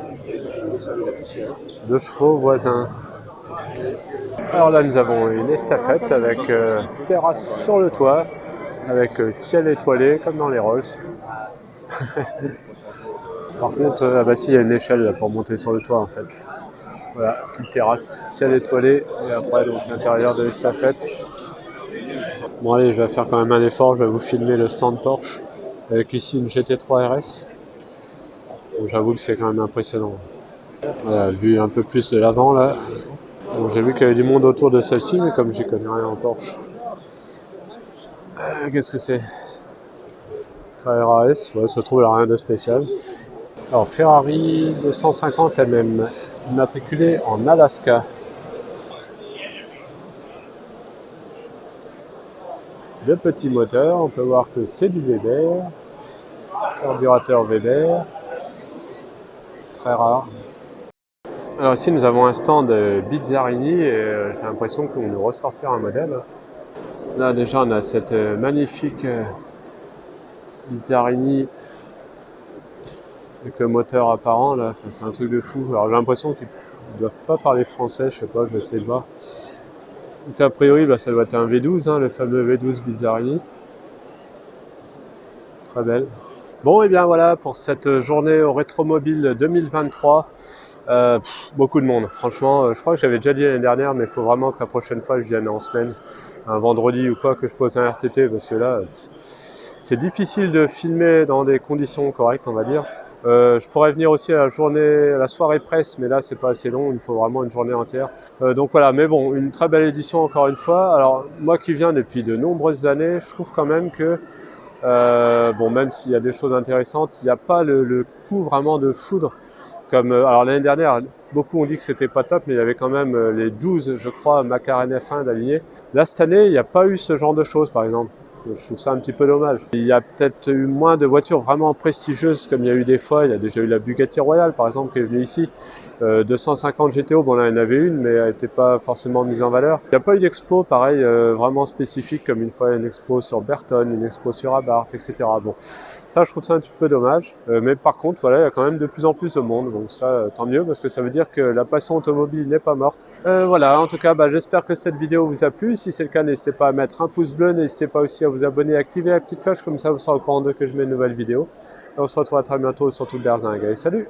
S2: 2 chevaux voisins. Alors là nous avons une estafette avec terrasse sur le toit, avec ciel étoilé comme dans les Rolls. Par contre, ah bah si il y a une échelle là, pour monter sur le toit en fait. Voilà, petite terrasse, ciel étoilé, et après donc l'intérieur de l'estafette. Bon allez, je vais faire quand même un effort, je vais vous filmer le stand Porsche, avec ici une GT3 RS. Bon, j'avoue que c'est quand même impressionnant. Voilà, vu un peu plus de l'avant là. Bon, j'ai vu qu'il y avait du monde autour de celle-ci, mais comme j'y connais rien en Porsche. Qu'est-ce que c'est? RAS, ouais, ça se trouve, il n'y a rien de spécial. Alors Ferrari 250 MM. Immatriculé en Alaska. Le petit moteur, on peut voir que c'est du Weber. Carburateur Weber. Très rare. Alors ici nous avons un stand Bizzarini et j'ai l'impression qu'on nous ressortir un modèle. Là déjà on a cette magnifique Bizzarini avec le moteur apparent là, enfin, c'est un truc de fou. Alors j'ai l'impression qu'ils ne doivent pas parler français, je sais pas, je vais essayer de voir. Donc a priori bah, ça doit être un V12, hein, le fameux V12 Bizzarini. Très belle. Bon et bien voilà pour cette journée au Rétromobile 2023. Beaucoup de monde, franchement, je crois que j'avais déjà dit l'année dernière, mais il faut vraiment que la prochaine fois je vienne en semaine, un vendredi ou quoi, que je pose un RTT, parce que là, c'est difficile de filmer dans des conditions correctes, on va dire. Je pourrais venir aussi à la soirée presse, mais là c'est pas assez long, il me faut vraiment une journée entière. Donc voilà, mais bon, une très belle édition encore une fois. Alors moi qui viens depuis de nombreuses années, je trouve quand même que, bon, même s'il y a des choses intéressantes, il n'y a pas le coup vraiment de foudre. Comme, alors l'année dernière, beaucoup ont dit que c'était pas top, mais il y avait quand même les 12, je crois, McLaren F1 d'alignés. Là cette année, il n'y a pas eu ce genre de choses, par exemple. Je trouve ça un petit peu dommage. Il y a peut-être eu moins de voitures vraiment prestigieuses comme il y a eu des fois. Il y a déjà eu la Bugatti Royale par exemple qui est venue ici. 250 GTO, bon là il y en avait une mais elle n'était pas forcément mise en valeur. Il n'y a pas eu d'expo pareil vraiment spécifique comme une fois une expo sur Burton, une expo sur Abarth, etc. Bon, Ça, je trouve ça un petit peu dommage. Mais par contre, voilà, il y a quand même de plus en plus de monde. Donc ça, tant mieux, parce que ça veut dire que la passion automobile n'est pas morte. Voilà, en tout cas, j'espère que cette vidéo vous a plu. Si c'est le cas, n'hésitez pas à mettre un pouce bleu. N'hésitez pas aussi à vous abonner et activer la petite cloche. Comme ça, vous serez au courant de que je mets une nouvelle vidéo. Et on se retrouve à très bientôt sur Tout Berzing. Allez, salut!